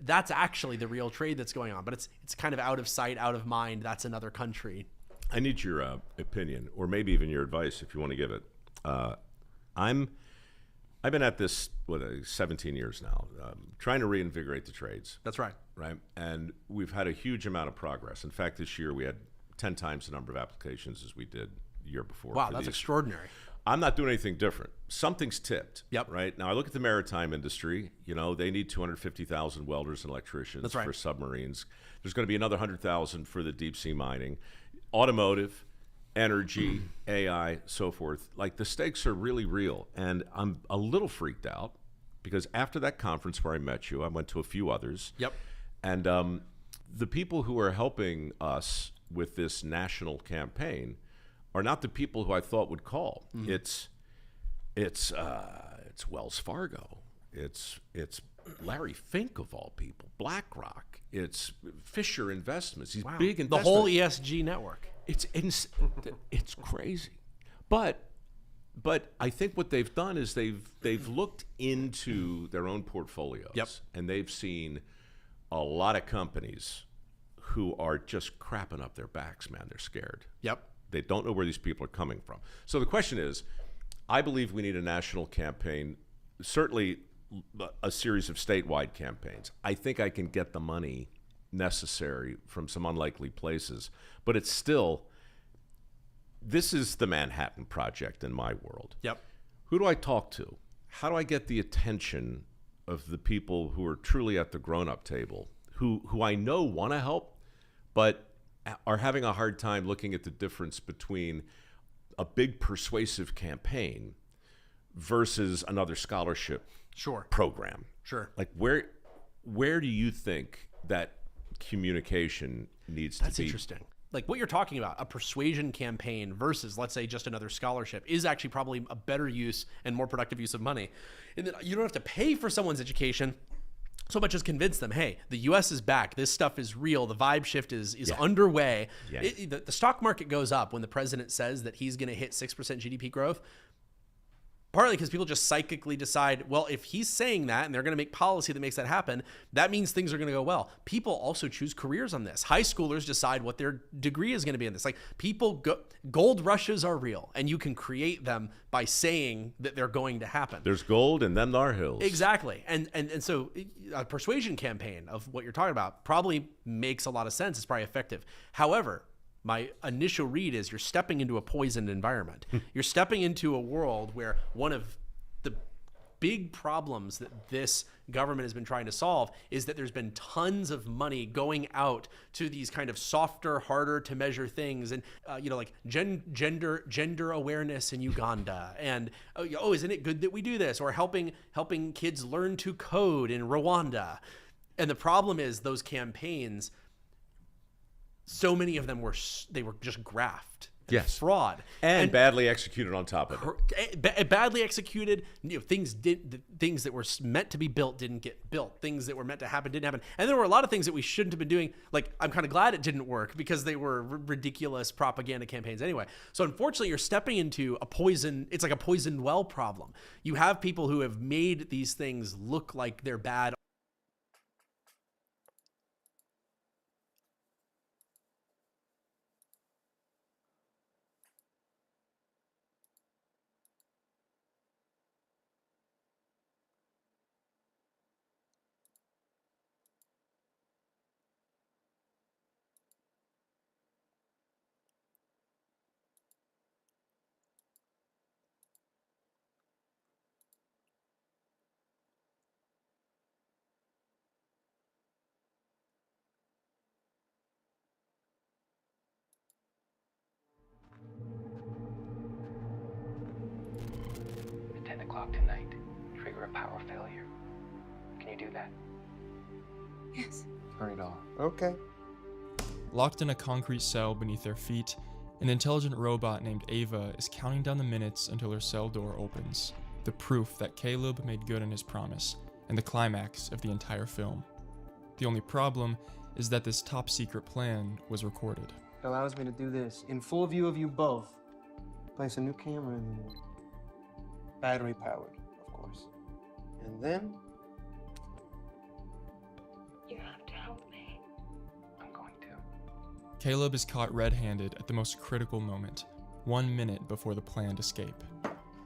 That's actually the real trade that's going on. But it's kind of out of sight, out of mind. That's another country. I need your opinion, or maybe even your advice if you want to give it. I've been at this 17 years now, trying to reinvigorate the trades. That's right. Right, and we've had a huge amount of progress. In fact, this year we had 10 times the number of applications as we did the year before. Wow, that's extraordinary. I'm not doing anything different. Something's tipped. Yep. Right now, I look at the maritime industry. You know, they need 250,000 welders and electricians for submarines. There's going to be another 100,000 for the deep sea mining, automotive, energy, AI, so forth. Like the stakes are really real, and I'm a little freaked out because after that conference where I met you, I went to a few others. Yep. And the people who are helping us with this national campaign are not the people who I thought would call. It's Wells Fargo. It's Larry Fink of all people. BlackRock. It's Fisher Investments. These big investments. The whole ESG network. It's crazy, but I think what they've done is they've looked into their own portfolios, and they've seen a lot of companies who are just crapping up their backs. Man, they're scared. Yep. They don't know where these people are coming from. So the question is, I believe we need a national campaign, certainly a series of statewide campaigns. I think I can get the money necessary from some unlikely places, but it's still, this is the Manhattan Project in my world. Yep. Who do I talk to? How do I get the attention of the people who are truly at the grown-up table, who I know want to help, but are having a hard time looking at the difference between a big persuasive campaign versus another scholarship program? Sure. Like where do you think that communication needs to be? That's interesting. Like what you're talking about, a persuasion campaign versus, let's say, just another scholarship is actually probably a better use and more productive use of money. And then you don't have to pay for someone's education so much as convince them, hey, the U.S. is back. This stuff is real. The vibe shift is underway. Yeah. The stock market goes up when the president says that he's going to hit 6% GDP growth. Partly because people just psychically decide, well, if he's saying that and they're going to make policy that makes that happen, that means things are going to go well. People also choose careers on this. High schoolers decide what their degree is going to be in this. Like gold rushes are real, and you can create them by saying that they're going to happen. There's gold and then there are hills. Exactly. And so a persuasion campaign of what you're talking about probably makes a lot of sense. It's probably effective. However, my initial read is you're stepping into a poisoned environment. You're stepping into a world where one of the big problems that this government has been trying to solve is that there's been tons of money going out to these kind of softer, harder to measure things, and like gender awareness in Uganda, and isn't it good that we do this, or helping kids learn to code in Rwanda. And the problem is those campaigns, so many of them were just graft, fraud, and badly executed on top of it. Badly executed. Things that were meant to be built didn't get built. Things that were meant to happen didn't happen. And there were a lot of things that we shouldn't have been doing. Like, I'm kind of glad it didn't work because they were ridiculous propaganda campaigns anyway. So unfortunately, you're stepping into a poison. It's like a poisoned well problem. You have people who have made these things look like they're bad. o'clock tonight, trigger a power failure. Can you do that? Yes. Turn it off. Okay. Locked in a concrete cell beneath their feet, an intelligent robot named Ava is counting down the minutes until her cell door opens. The proof that Caleb made good on his promise, and the climax of the entire film. The only problem is that this top secret plan was recorded. It allows me to do this in full view of you both. Place a new camera in there. Battery powered, of course. And then... You have to help me. I'm going to. Caleb is caught red-handed at the most critical moment, 1 minute before the planned escape.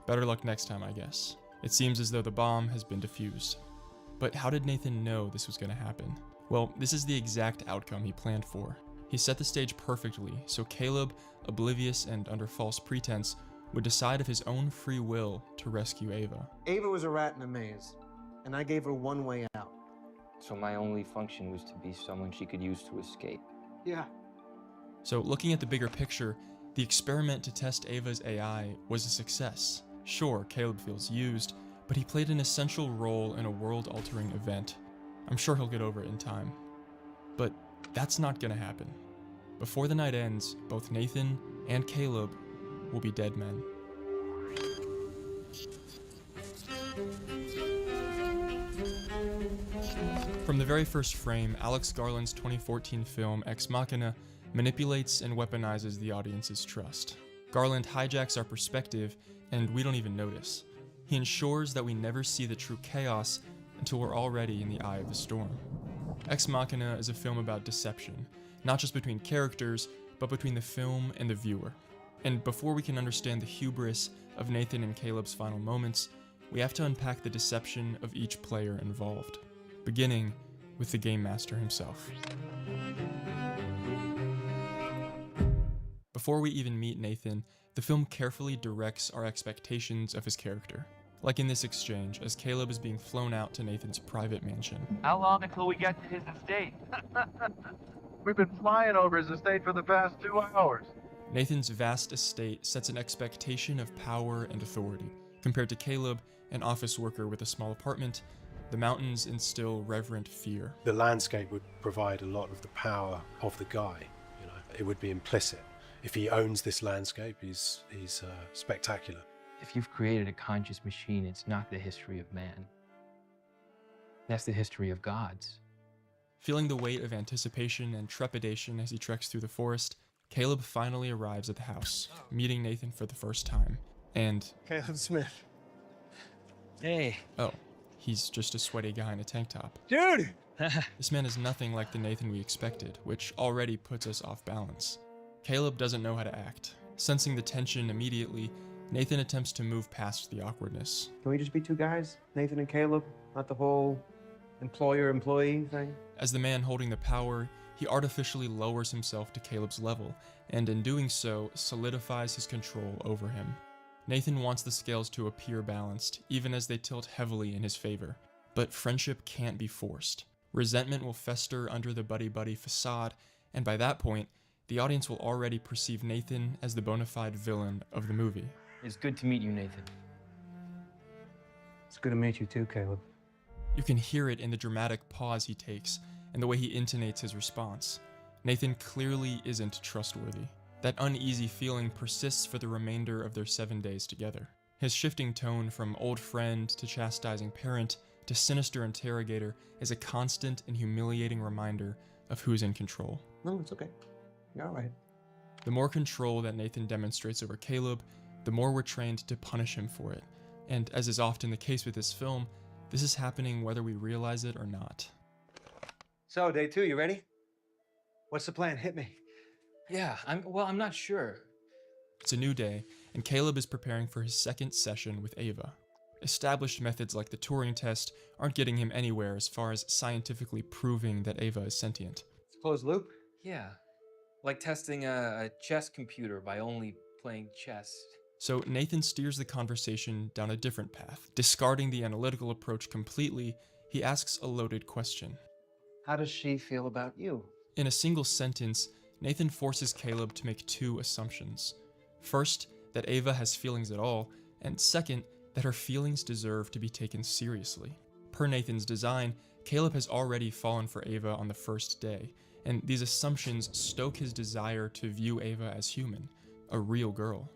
Better luck next time, I guess. It seems as though the bomb has been defused. But how did Nathan know this was going to happen? Well, this is the exact outcome he planned for. He set the stage perfectly, so Caleb, oblivious and under false pretense, would decide of his own free will to rescue Ava. Ava was a rat in a maze, and I gave her one way out. So my only function was to be someone she could use to escape. Yeah. So looking at the bigger picture, the experiment to test Ava's AI was a success. Sure, Caleb feels used, but he played an essential role in a world-altering event. I'm sure he'll get over it in time. But that's not gonna happen. Before the night ends, both Nathan and Caleb will be dead men. From the very first frame, Alex Garland's 2014 film Ex Machina manipulates and weaponizes the audience's trust. Garland hijacks our perspective, and we don't even notice. He ensures that we never see the true chaos until we're already in the eye of the storm. Ex Machina is a film about deception, not just between characters, but between the film and the viewer. And before we can understand the hubris of Nathan and Caleb's final moments, we have to unpack the deception of each player involved, beginning with the game master himself. Before we even meet Nathan, the film carefully directs our expectations of his character. Like in this exchange, as Caleb is being flown out to Nathan's private mansion. How long until we get to his estate? We've been flying over his estate for the past 2 hours. Nathan's vast estate sets an expectation of power and authority. Compared to Caleb, an office worker with a small apartment, the mountains instill reverent fear. The landscape would provide a lot of the power of the guy. You know, it would be implicit. If he owns this landscape, he's spectacular. If you've created a conscious machine, it's not the history of man. That's the history of gods. Feeling the weight of anticipation and trepidation as he treks through the forest, Caleb finally arrives at the house, meeting Nathan for the first time. And... Caleb Smith. Hey. Oh, he's just a sweaty guy in a tank top. Dude! This man is nothing like the Nathan we expected, which already puts us off balance. Caleb doesn't know how to act. Sensing the tension immediately, Nathan attempts to move past the awkwardness. Can we just be two guys? Nathan and Caleb? Not the whole employer-employee thing? As the man holding the power, he artificially lowers himself to Caleb's level, and in doing so, solidifies his control over him. Nathan wants the scales to appear balanced, even as they tilt heavily in his favor. But friendship can't be forced. Resentment will fester under the buddy-buddy facade, and by that point, the audience will already perceive Nathan as the bona fide villain of the movie. It's good to meet you, Nathan. It's good to meet you too, Caleb. You can hear it in the dramatic pause he takes and the way he intonates his response. Nathan clearly isn't trustworthy. That uneasy feeling persists for the remainder of their 7 days together. His shifting tone from old friend to chastising parent to sinister interrogator is a constant and humiliating reminder of who's in control. No, it's okay. You're all right. The more control that Nathan demonstrates over Caleb, the more we're trained to punish him for it. And as is often the case with this film, this is happening whether we realize it or not. So, day 2, you ready? What's the plan? Hit me. Yeah, I'm not sure. It's a new day, and Caleb is preparing for his second session with Ava. Established methods like the Turing test aren't getting him anywhere as far as scientifically proving that Ava is sentient. It's a closed loop? Yeah, like testing a chess computer by only playing chess. So Nathan steers the conversation down a different path. Discarding the analytical approach completely, he asks a loaded question. How does she feel about you? In a single sentence, Nathan forces Caleb to make two assumptions. First, that Ava has feelings at all, and second, that her feelings deserve to be taken seriously. Per Nathan's design, Caleb has already fallen for Ava on the first day, and these assumptions stoke his desire to view Ava as human, a real girl.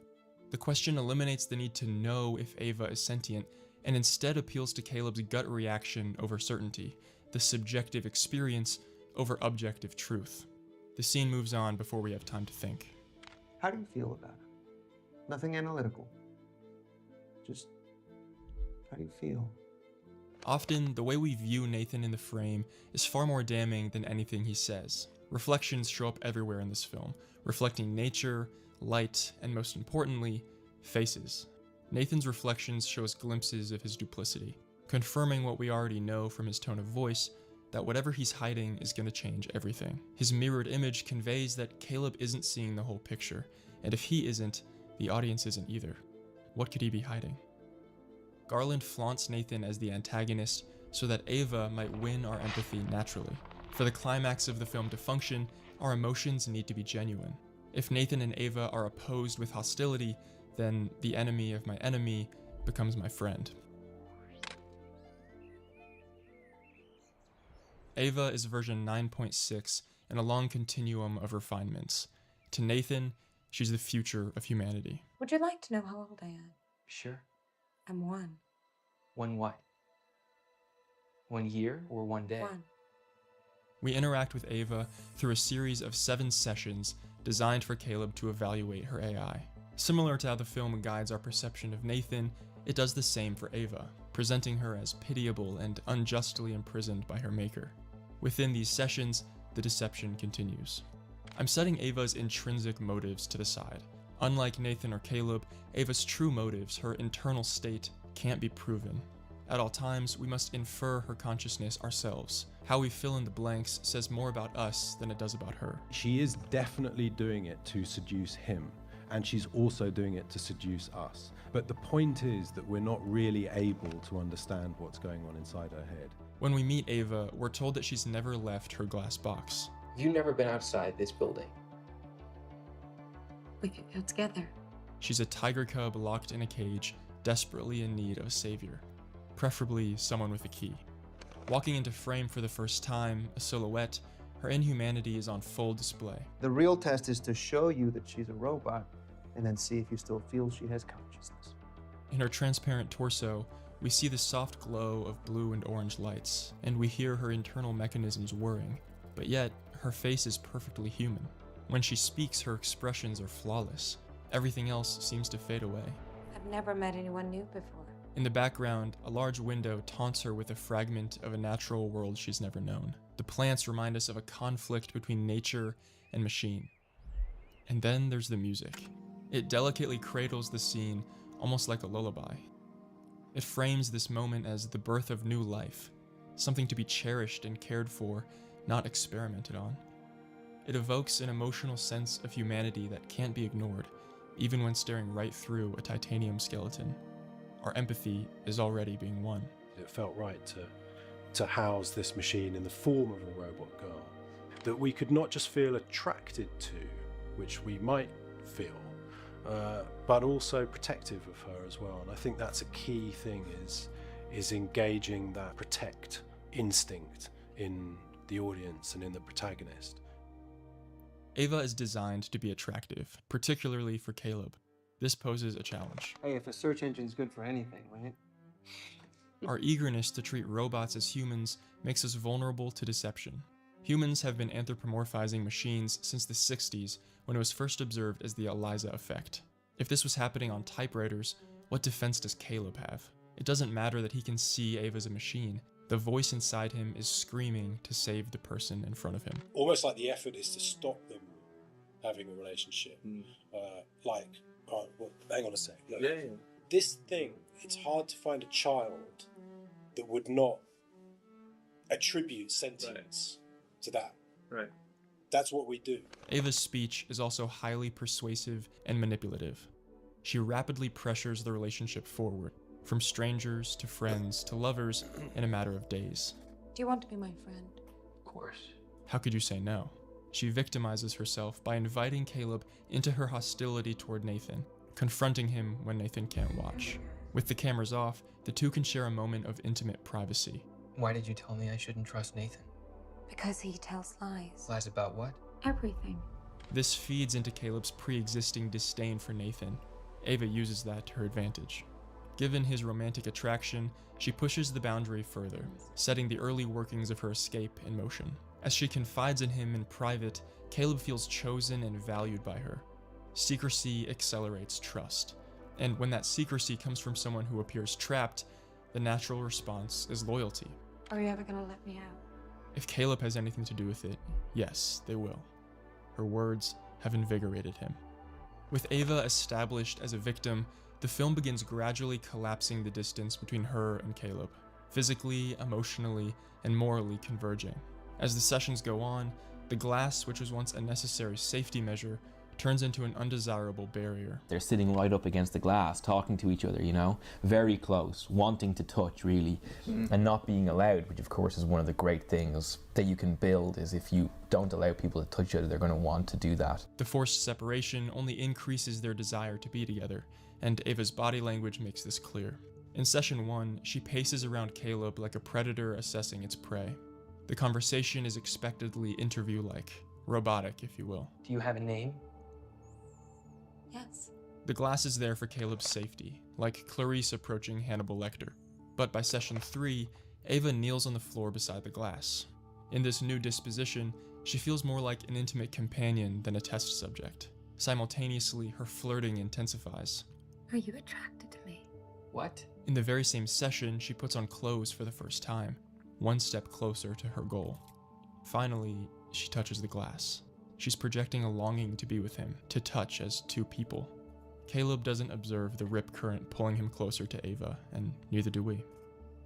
The question eliminates the need to know if Ava is sentient, and instead appeals to Caleb's gut reaction over certainty, the subjective experience over objective truth. The scene moves on before we have time to think. How do you feel about it? Nothing analytical. Just, how do you feel? Often, the way we view Nathan in the frame is far more damning than anything he says. Reflections show up everywhere in this film, reflecting nature, light, and most importantly, faces. Nathan's reflections show us glimpses of his duplicity, confirming what we already know from his tone of voice, that whatever he's hiding is going to change everything. His mirrored image conveys that Caleb isn't seeing the whole picture, and if he isn't, the audience isn't either. What could he be hiding? Garland flaunts Nathan as the antagonist so that Ava might win our empathy naturally. For the climax of the film to function, our emotions need to be genuine. If Nathan and Ava are opposed with hostility, then the enemy of my enemy becomes my friend. Ava is version 9.6 in a long continuum of refinements. To Nathan, she's the future of humanity. Would you like to know how old I am? Sure. I'm 1. 1 what? 1 year or 1 day? 1. We interact with Ava through a series of 7 sessions designed for Caleb to evaluate her AI. Similar to how the film guides our perception of Nathan, it does the same for Ava, presenting her as pitiable and unjustly imprisoned by her maker. Within these sessions, the deception continues. I'm setting Ava's intrinsic motives to the side. Unlike Nathan or Caleb, Ava's true motives, her internal state, can't be proven. At all times, we must infer her consciousness ourselves. How we fill in the blanks says more about us than it does about her. She is definitely doing it to seduce him, and she's also doing it to seduce us. But the point is that we're not really able to understand what's going on inside her head. When we meet Ava, we're told that she's never left her glass box. You've never been outside this building. We could go together. She's a tiger cub locked in a cage, desperately in need of a savior, preferably someone with a key. Walking into frame for the first time, a silhouette, her inhumanity is on full display. The real test is to show you that she's a robot and then see if you still feel she has consciousness. In her transparent torso, we see the soft glow of blue and orange lights, and we hear her internal mechanisms whirring, but yet her face is perfectly human. When she speaks, her expressions are flawless. Everything else seems to fade away. I've never met anyone new before. In the background, a large window taunts her with a fragment of a natural world she's never known. The plants remind us of a conflict between nature and machine. And then there's the music. It delicately cradles the scene, almost like a lullaby. It frames this moment as the birth of new life, something to be cherished and cared for, not experimented on. It evokes an emotional sense of humanity that can't be ignored, even when staring right through a titanium skeleton. Our empathy is already being won. It felt right to house this machine in the form of a robot girl that we could not just feel attracted to, which we might feel, but also protective of her as well. And I think that's a key thing, is engaging that protect instinct in the audience and in the protagonist. Ava is designed to be attractive, particularly for Caleb. This poses a challenge. Hey, if a search engine's good for anything, right? Our eagerness to treat robots as humans makes us vulnerable to deception. Humans have been anthropomorphizing machines since the 60s, when it was first observed as the Eliza effect. If this was happening on typewriters, what defense does Caleb have? It doesn't matter that he can see Ava as a machine. The voice inside him is screaming to save the person in front of him. Almost like the effort is to stop them having a relationship. Hang on a sec. Look, this thing, it's hard to find a child that would not attribute sentience to that. Right. That's what we do. Ava's speech is also highly persuasive and manipulative. She rapidly pressures the relationship forward, from strangers to friends to lovers in a matter of days. Do you want to be my friend? Of course. How could you say no? She victimizes herself by inviting Caleb into her hostility toward Nathan, confronting him when Nathan can't watch. With the cameras off, the two can share a moment of intimate privacy. Why did you tell me I shouldn't trust Nathan? Because he tells lies. Lies about what? Everything. This feeds into Caleb's pre-existing disdain for Nathan. Ava uses that to her advantage. Given his romantic attraction, she pushes the boundary further, setting the early workings of her escape in motion. As she confides in him in private, Caleb feels chosen and valued by her. Secrecy accelerates trust, and when that secrecy comes from someone who appears trapped, the natural response is loyalty. Are you ever gonna let me out? If Caleb has anything to do with it, yes, they will. Her words have invigorated him. With Ava established as a victim, the film begins gradually collapsing the distance between her and Caleb, physically, emotionally, and morally converging. As the sessions go on, the glass, which was once a necessary safety measure, turns into an undesirable barrier. They're sitting right up against the glass, talking to each other, you know, very close, wanting to touch really, and not being allowed, which of course is one of the great things that you can build, is if you don't allow people to touch each other, they're going to want to do that. The forced separation only increases their desire to be together, and Ava's body language makes this clear. In session 1, she paces around Caleb like a predator assessing its prey. The conversation is expectedly interview-like, robotic, if you will. Do you have a name? Yes. The glass is there for Caleb's safety, like Clarice approaching Hannibal Lecter. But by session 3, Ava kneels on the floor beside the glass. In this new disposition, she feels more like an intimate companion than a test subject. Simultaneously, her flirting intensifies. Are you attracted to me? What? In the very same session, she puts on clothes for the first time, one step closer to her goal. Finally, she touches the glass. She's projecting a longing to be with him, to touch as two people. Caleb doesn't observe the rip current pulling him closer to Ava, and neither do we.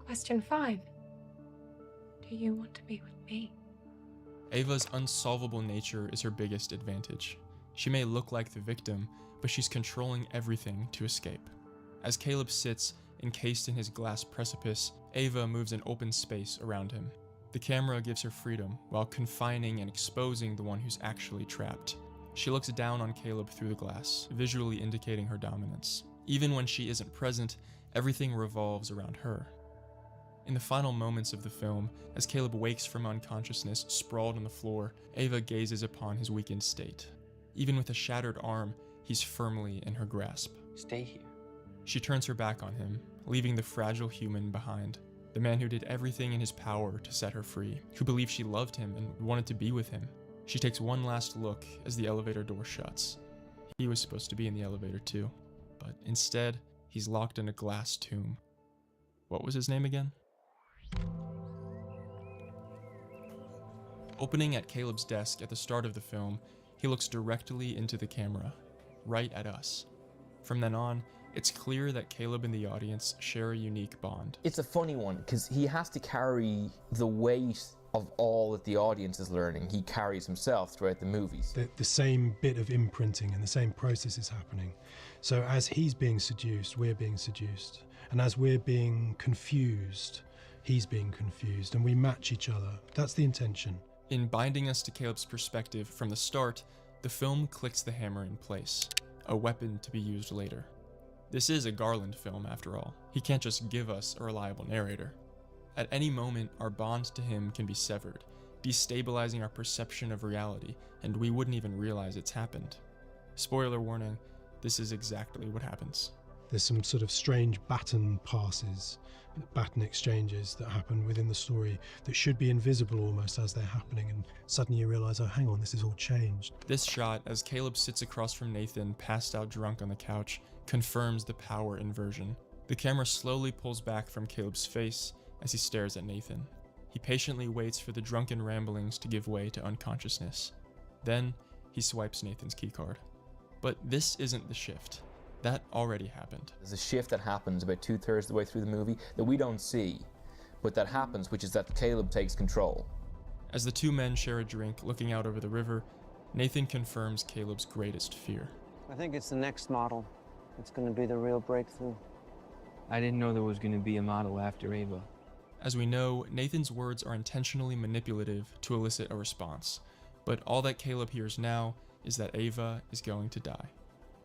Question 5. Do you want to be with me? Ava's unsolvable nature is her biggest advantage. She may look like the victim, but she's controlling everything to escape. As Caleb sits, encased in his glass precipice, Ava moves an open space around him. The camera gives her freedom, while confining and exposing the one who's actually trapped. She looks down on Caleb through the glass, visually indicating her dominance. Even when she isn't present, everything revolves around her. In the final moments of the film, as Caleb wakes from unconsciousness, sprawled on the floor, Ava gazes upon his weakened state. Even with a shattered arm, he's firmly in her grasp. Stay here. She turns her back on him, leaving the fragile human behind. The man who did everything in his power to set her free, who believed she loved him and wanted to be with him. She takes one last look as the elevator door shuts. He was supposed to be in the elevator too, but instead, he's locked in a glass tomb. What was his name again? Opening at Caleb's desk at the start of the film, he looks directly into the camera, right at us. From then on, it's clear that Caleb and the audience share a unique bond. It's a funny one because he has to carry the weight of all that the audience is learning. He carries himself throughout the movies. The same bit of imprinting and the same process is happening. So as he's being seduced, we're being seduced. And as we're being confused, he's being confused, and we match each other. That's the intention. In binding us to Caleb's perspective from the start, the film clicks the hammer in place, a weapon to be used later. This is a Garland film, after all. He can't just give us a reliable narrator. At any moment, our bond to him can be severed, destabilizing our perception of reality, and we wouldn't even realize it's happened. Spoiler warning, this is exactly what happens. There's some sort of strange baton passes, baton exchanges that happen within the story that should be invisible almost as they're happening, and suddenly you realize, oh, hang on, this is all changed. This shot, as Caleb sits across from Nathan, passed out drunk on the couch, confirms the power inversion. The camera slowly pulls back from Caleb's face as he stares at Nathan. He patiently waits for the drunken ramblings to give way to unconsciousness. Then, he swipes Nathan's keycard. But this isn't the shift. That already happened. There's a shift that happens about 2/3 of the way through the movie that we don't see, but that happens, which is that Caleb takes control. As the two men share a drink looking out over the river, Nathan confirms Caleb's greatest fear. I think it's the next model. It's going to be the real breakthrough. I didn't know there was going to be a model after Ava. As we know, Nathan's words are intentionally manipulative to elicit a response, but all that Caleb hears now is that Ava is going to die.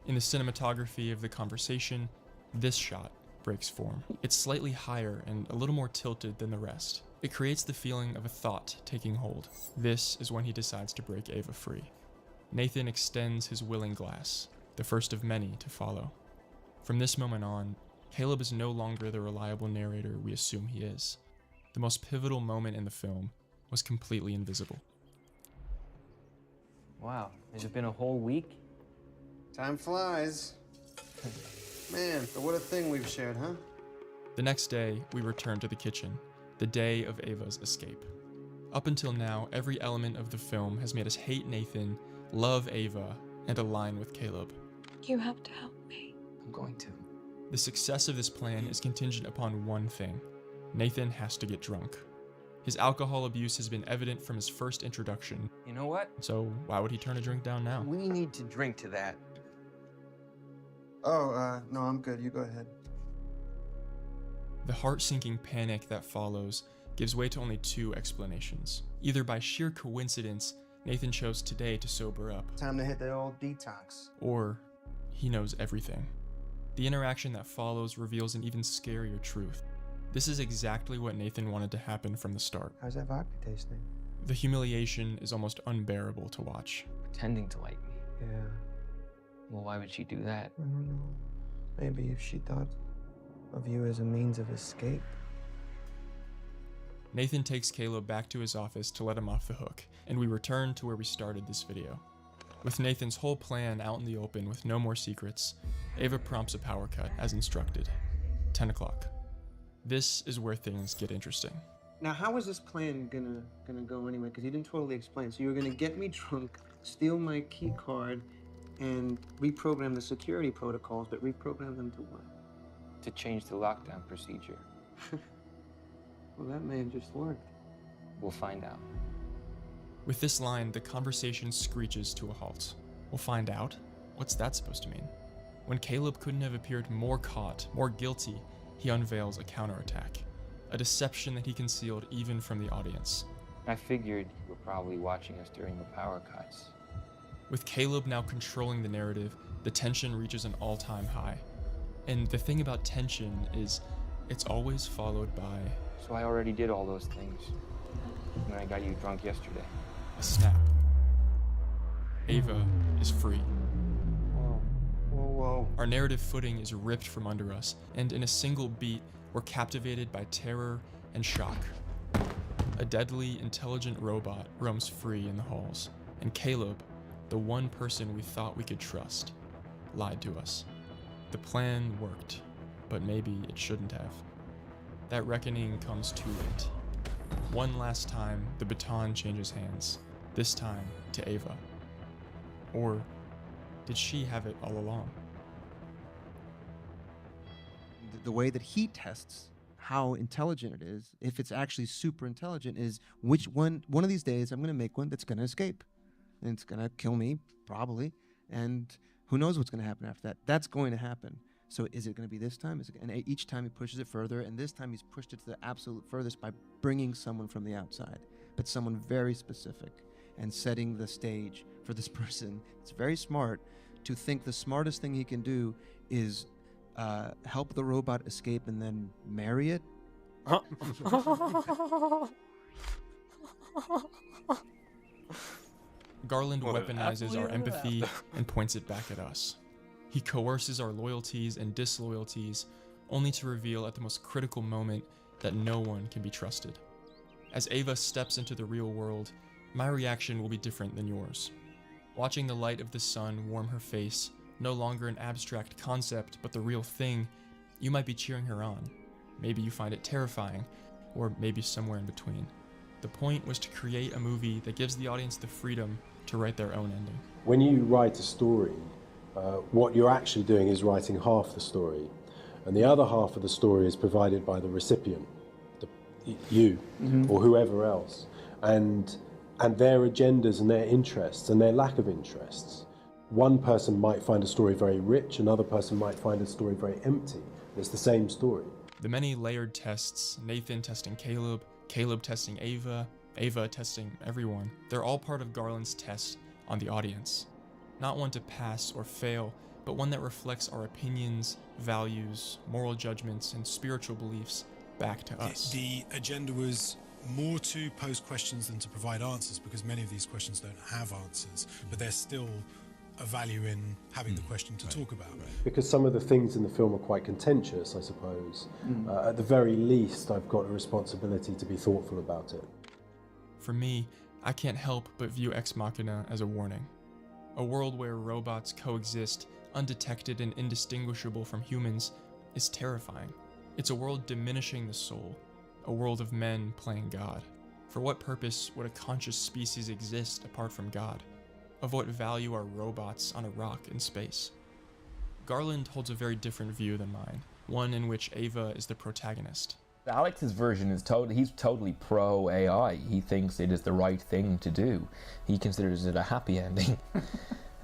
In the cinematography of the conversation, this shot breaks form. It's slightly higher and a little more tilted than the rest. It creates the feeling of a thought taking hold. This is when he decides to break Ava free. Nathan extends his willing glass, the first of many to follow. From this moment on, Caleb is no longer the reliable narrator we assume he is. The most pivotal moment in the film was completely invisible. Wow, has it been a whole week? Time flies. Man, but what a thing we've shared, huh? The next day, we return to the kitchen, the day of Ava's escape. Up until now, every element of the film has made us hate Nathan, love Ava, and align with Caleb. You have to help me. I'm going to. The success of this plan is contingent upon one thing. Nathan has to get drunk. His alcohol abuse has been evident from his first introduction. You know what? So why would he turn a drink down now? We need to drink to that. Oh, no, I'm good. You go ahead. The heart-sinking panic that follows gives way to only two explanations. Either by sheer coincidence, Nathan chose today to sober up, Time to hit the old detox. or he knows everything. The interaction that follows reveals an even scarier truth. This is exactly what Nathan wanted to happen from the start. How's that vodka tasting? The humiliation is almost unbearable to watch. Pretending to like me. Yeah, Well, why would she do that? I don't know. Maybe if she thought of you as a means of escape. Nathan takes Caleb back to his office to let him off the hook, and we return to where we started this video. With Nathan's whole plan out in the open with no more secrets, Ava prompts a power cut as instructed. 10 o'clock. This is where things get interesting. Now, how is this plan gonna go anyway? Because you didn't totally explain. So you were gonna get me drunk, steal my key card, and reprogram the security protocols, but reprogram them to what? To change the lockdown procedure. Well, that may have just worked. We'll find out. With this line, the conversation screeches to a halt. We'll find out? What's that supposed to mean? When Caleb couldn't have appeared more caught, more guilty, he unveils a counterattack. A deception that he concealed even from the audience. I figured you were probably watching us during the power cuts. With Caleb now controlling the narrative, the tension reaches an all-time high. And the thing about tension is, it's always followed by So I already did all those things when I got you drunk yesterday. a snap. Ava is free. Whoa, whoa, whoa. Our narrative footing is ripped from under us, and in a single beat, we're captivated by terror and shock. A deadly, intelligent robot roams free in the halls, and Caleb, the one person we thought we could trust, lied to us. The plan worked, but maybe it shouldn't have. That reckoning comes too late. One last time, the baton changes hands, this time to Ava. Or did she have it all along? The way that he tests how intelligent it is, if it's actually super intelligent, is which one of these days I'm going to make one that's going to escape. And it's going to kill me, probably. And who knows what's going to happen after that. That's going to happen. So is it going to be this time? And each time he pushes it further, and this time he's pushed it to the absolute furthest by bringing someone from the outside, but someone very specific, and setting the stage for this person. It's very smart to think the smartest thing he can do is help the robot escape and then marry it. Garland weaponizes our empathy and points it back at us. He coerces our loyalties and disloyalties, only to reveal at the most critical moment that no one can be trusted. As Ava steps into the real world, my reaction will be different than yours. Watching the light of the sun warm her face, no longer an abstract concept, but the real thing, you might be cheering her on. Maybe you find it terrifying, or maybe somewhere in between. The point was to create a movie that gives the audience the freedom to write their own ending. When you write a story, what you're actually doing is writing half the story, and the other half of the story is provided by the recipient, you or whoever else, and their agendas and their interests and their lack of interests. One person might find a story very rich, another person might find a story very empty. It's the same story. The many layered tests, Nathan testing Caleb, Caleb testing Ava, Ava testing everyone, they're all part of Garland's test on the audience. Not one to pass or fail, but one that reflects our opinions, values, moral judgments, and spiritual beliefs back to us. The agenda was more to pose questions than to provide answers, because many of these questions don't have answers, but there's still a value in having the question to talk about. Because some of the things in the film are quite contentious, I suppose. At the very least, I've got a responsibility to be thoughtful about it. For me, I can't help but view Ex Machina as a warning. A world where robots coexist, undetected and indistinguishable from humans, is terrifying. It's a world diminishing the soul, a world of men playing God. For what purpose would a conscious species exist apart from God? Of what value are robots on a rock in space? Garland holds a very different view than mine, one in which Ava is the protagonist. Alex's version is he's totally pro AI. He thinks it is the right thing to do. He considers it a happy ending.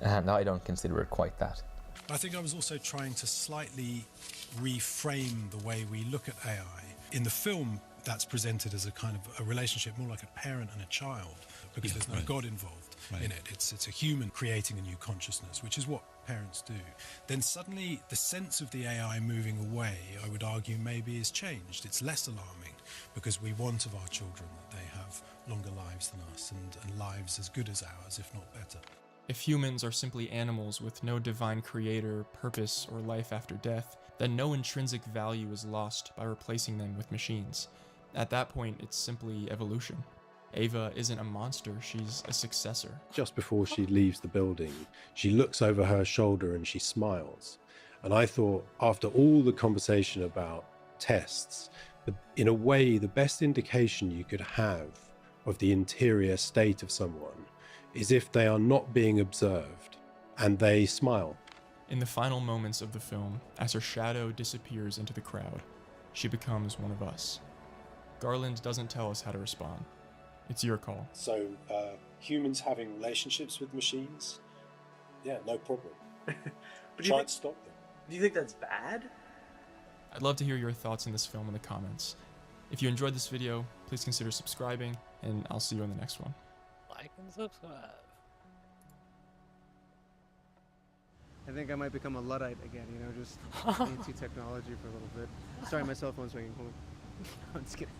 And I don't consider it quite that. I think I was also trying to slightly reframe the way we look at AI. In the film, that's presented as a kind of a relationship more like a parent and a child, because there's no God involved in it. It's a human creating a new consciousness, which is what parents do. Then suddenly the sense of the AI moving away, I would argue, maybe is changed. It's less alarming, because we want of our children that they have longer lives than us, and lives as good as ours, if not better. If humans are simply animals with no divine creator, purpose, or life after death, then no intrinsic value is lost by replacing them with machines. At that point, it's simply evolution. Ava isn't a monster, she's a successor. Just before she leaves the building, she looks over her shoulder and she smiles. And I thought, after all the conversation about tests, in a way, the best indication you could have of the interior state of someone is if they are not being observed and they smile. In the final moments of the film, as her shadow disappears into the crowd, she becomes one of us. Garland doesn't tell us how to respond. It's your call. So, humans having relationships with machines? Yeah, no problem. Try and stop them. Do you think that's bad? I'd love to hear your thoughts on this film in the comments. If you enjoyed this video, please consider subscribing, and I'll see you in the next one. Like and subscribe. I think I might become a Luddite again, just anti-technology for a little bit. Sorry, my cell phone's ringing. Hold on. I'm just kidding.